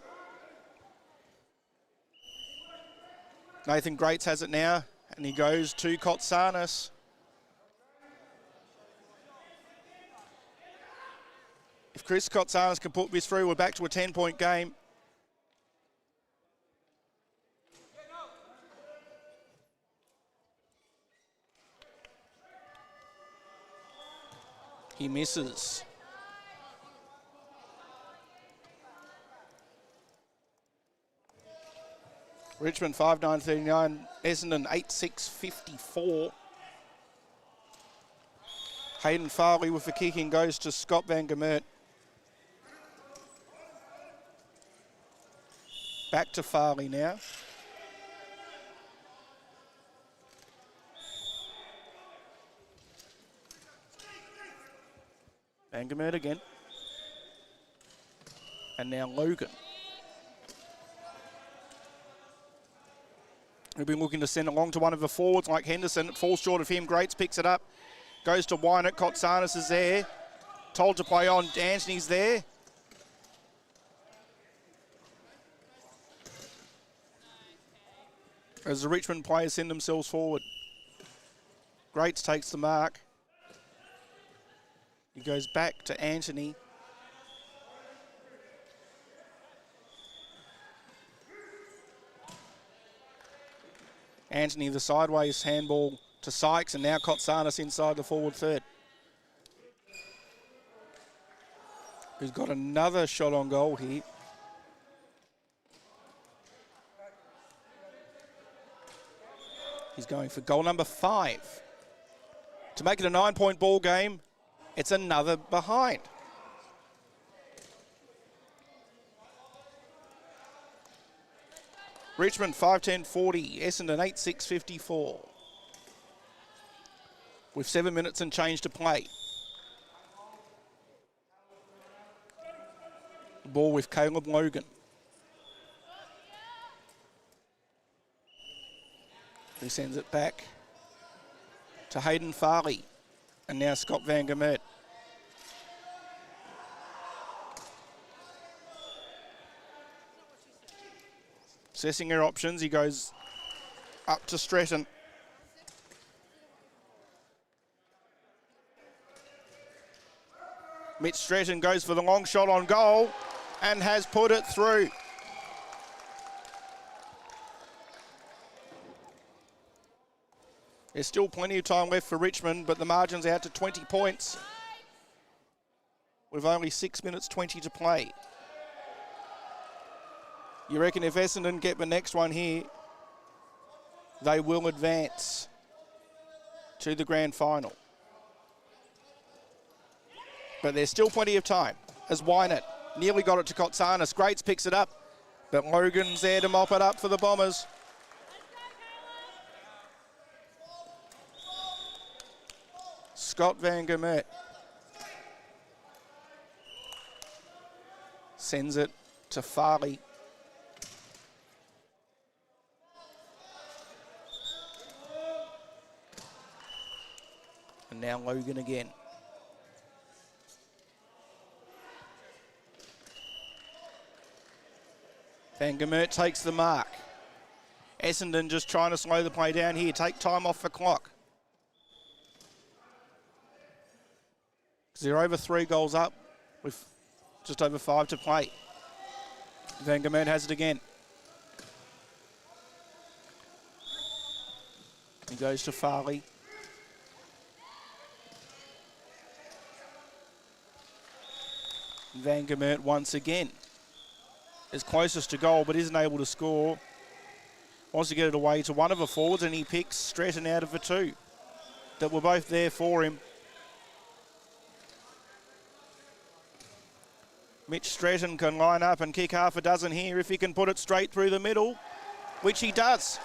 Nathan Greats has it now, and he goes to Kotsanis. If Chris Kotsanis can put this through, we're back to a 10-point game. He misses. Richmond 5-9-39, Essendon 8-6-54. Hayden Farley with the kicking goes to Scott Van Gemert. Back to Farley now. Van Gemert again. And now Logan. We've been looking to send along to one of the forwards like Henderson. It falls short of him. Greats picks it up. Goes to Wynett. Kotsanis is there. Told to play on. Anthony's there. As the Richmond players send themselves forward. Greats takes the mark. He goes back to Anthony. Anthony, the sideways handball to Sykes, and now Kotsanis inside the forward third. Who's got another shot on goal here. He's going for goal number 5. To make it a 9-point ball game, it's another behind. Richmond 5-10-40, Essendon 8-6-54. With 7 minutes and change to play. The ball with Caleb Logan. He sends it back to Hayden Farley. And now Scott Van Gemert. Assessing her options, he goes up to Stretton. Mitch Stretton goes for the long shot on goal and has put it through. There's still plenty of time left for Richmond, but the margin's out to 20 points with only 6 minutes 20 to play. You reckon if Essendon get the next one here, they will advance to the grand final. But there's still plenty of time as Wynett nearly got it to Kotsanis. Greats picks it up, but Logan's there to mop it up for the Bombers. Scott Van Gemert sends it to Farley. And now Logan again. Van Gemert takes the mark. Essendon just trying to slow the play down here, take time off the clock. They're over 3 goals up with just over 5 to play. Van Gemert has it again. He goes to Farley. Van Gemert once again is closest to goal but isn't able to score. Wants to get it away to one of the forwards and he picks Stretton out of the 2 that were both there for him. Mitch Stretton can line up and kick half a dozen here if he can put it straight through the middle, which he does.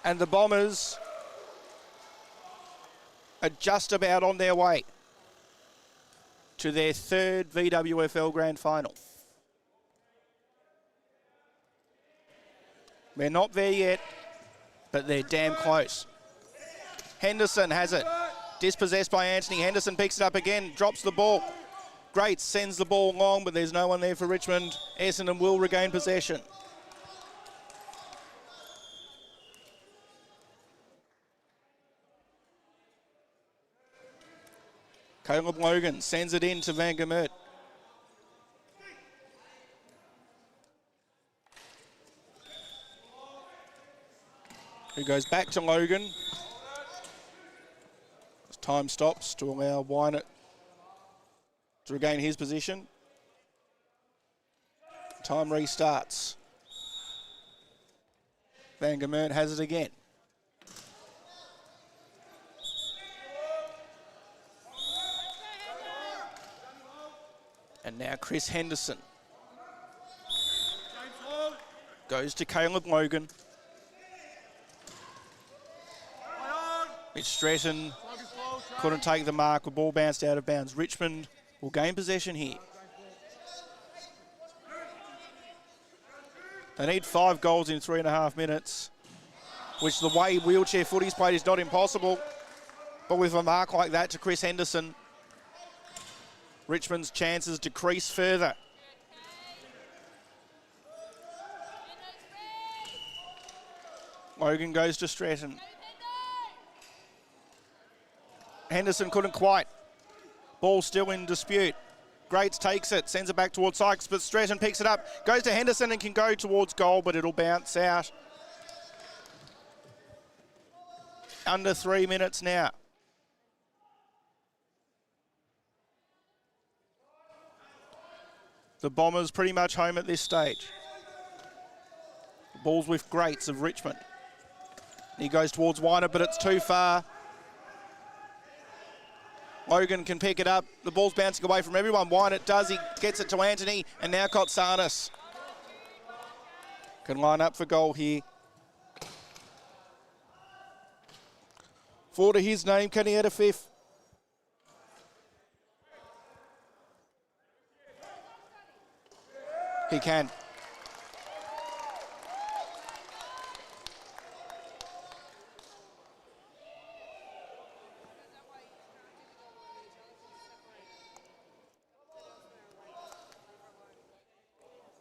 And the Bombers are just about on their way to their 3rd VWFL Grand Final. They're not there yet, but they're damn close. Henderson has it. Dispossessed by Anthony. Henderson picks it up again, drops the ball. Great, sends the ball long, but there's no one there for Richmond. Essendon will regain possession. Caleb Logan sends it in to Van Gemert. Who goes back to Logan. As time stops to allow Wynett to regain his position. Time restarts. Van Gemert has it again. And now Chris Henderson. Goes to Caleb Logan. Mitch Stratton couldn't take the mark. The ball bounced out of bounds. Richmond will gain possession here. They need 5 goals in 3.5 minutes, which the way wheelchair footy's played is not impossible. But with a mark like that to Chris Henderson, Richmond's chances decrease further. Logan goes to Stratton. Henderson couldn't quite. Ball still in dispute. Greats takes it, sends it back towards Sykes, but Stratton picks it up, goes to Henderson and can go towards goal, but it'll bounce out. Under 3 minutes now. The Bombers pretty much home at this stage. The ball's with Greats of Richmond. He goes towards Weiner, but it's too far. Logan can pick it up. The ball's bouncing away from everyone. Weiner does. He gets it to Anthony, and now Kotsanis can line up for goal here. 4 to his name. Can he add a 5th? He can.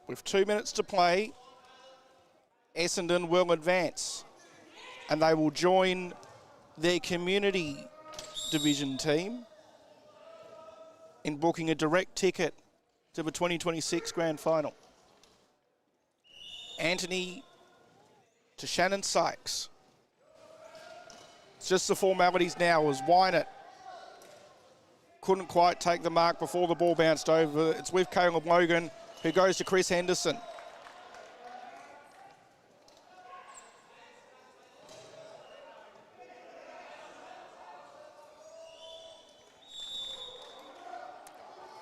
With 2 minutes to play, Essendon will advance and they will join their community division team in booking a direct ticket to the 2026 grand final. Anthony to Shannon Sykes. It's just the formalities now as Weiner couldn't quite take the mark before the ball bounced over. It's with Caleb Logan, who goes to Chris Henderson.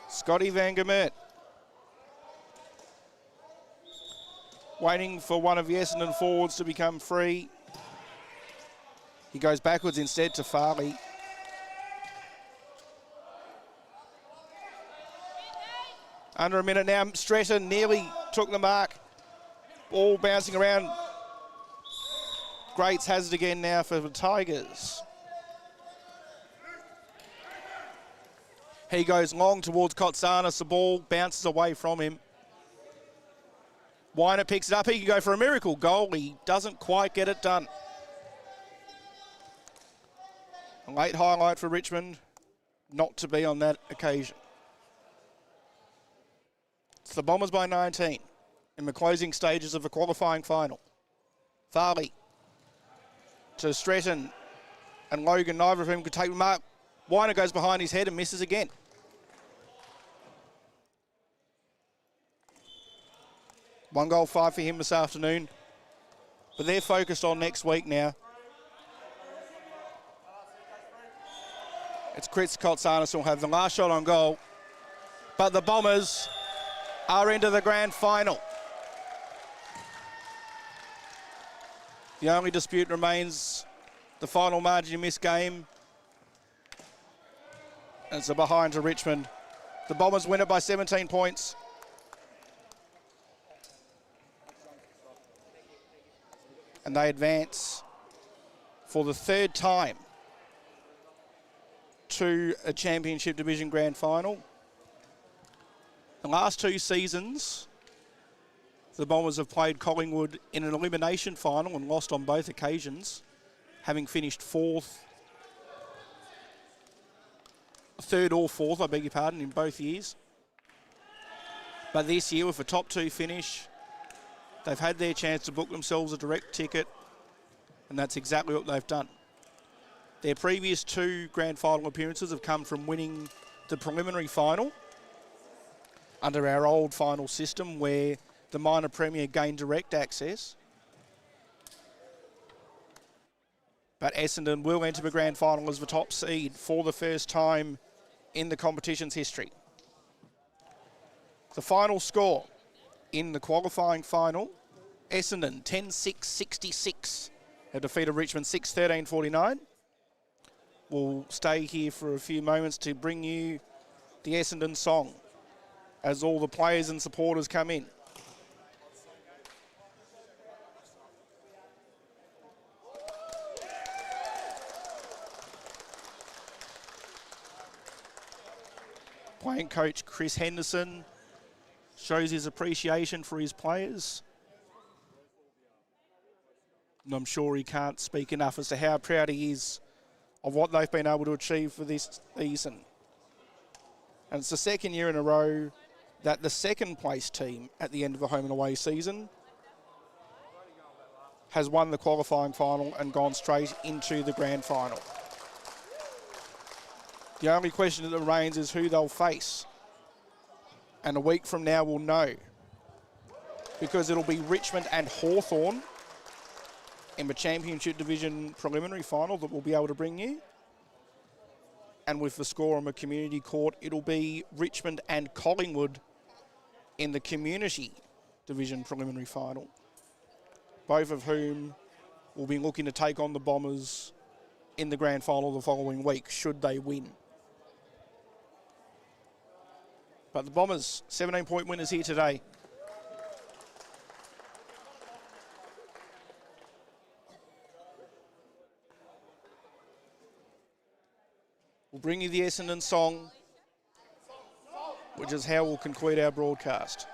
Scotty Van Gemert. Waiting for one of the Essendon forwards to become free. He goes backwards instead to Farley. Under a minute now, Stratton nearly took the mark. Ball bouncing around. Greats has it again now for the Tigers. He goes long towards Kotsanis. The ball bounces away from him. Weiner picks it up. He can go for a miracle goal. He doesn't quite get it done. A late highlight for Richmond, not to be on that occasion. It's the Bombers by 19 in the closing stages of the qualifying final. Farley to Stratton and Logan. Neither of them could take the mark. Weiner goes behind his head and misses again. One goal, 5 for him this afternoon. But they're focused on next week now. It's Chris Kotsanis who will have the last shot on goal. But the Bombers are into the grand final. The only dispute remains the final margin in this game. And it's a behind to Richmond. The Bombers win it by 17 points. And they advance for the 3rd time to a Championship Division Grand Final. The last 2 seasons, the Bombers have played Collingwood in an elimination final and lost on both occasions, having finished 4th, 3rd or 4th, I beg your pardon, in both years. But this year, with a top 2 finish, they've had their chance to book themselves a direct ticket, and that's exactly what they've done. Their previous 2 grand final appearances have come from winning the preliminary final under our old final system where the minor premier gained direct access. But Essendon will enter the grand final as the top seed for the first time in the competition's history. The final score in the qualifying final, Essendon 10-6-66 have defeated Richmond 6-13-49. We'll stay here for a few moments to bring you the Essendon song as all the players and supporters come in. Playing coach Chris Henderson shows his appreciation for his players. And I'm sure he can't speak enough as to how proud he is of what they've been able to achieve for this season. And it's the second year in a row that the second place team at the end of the home and away season has won the qualifying final and gone straight into the grand final. The only question that remains is who they'll face. And a week from now we'll know, because it'll be Richmond and Hawthorn in the Championship Division preliminary final that we'll be able to bring you. And with the score on the community court, it'll be Richmond and Collingwood in the Community Division preliminary final, both of whom will be looking to take on the Bombers in the grand final the following week, should they win. But the Bombers, 17-point winners here today. We'll bring you the Essendon song, which is how we'll conclude our broadcast.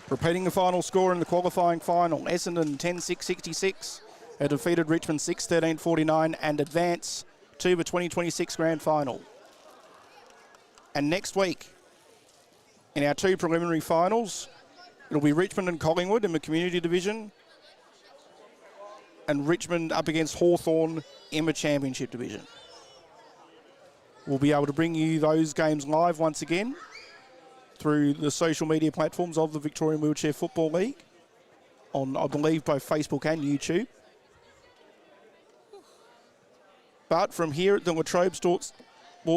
Repeating the final score in the qualifying final, Essendon 10-6-66 have defeated Richmond 6-13-49 and advance to the 2026 grand final. And next week, in our two preliminary finals, it'll be Richmond and Collingwood in the Community Division, and Richmond up against Hawthorn in the Championship Division. We'll be able to bring you those games live once again through the social media platforms of the Victorian Wheelchair Football League on, I believe, both Facebook and YouTube. But from here at the Latrobe Sports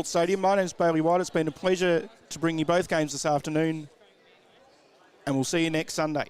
Stadium, my name's Bailey White. It's been a pleasure to bring you both games this afternoon, and we'll see you next Sunday.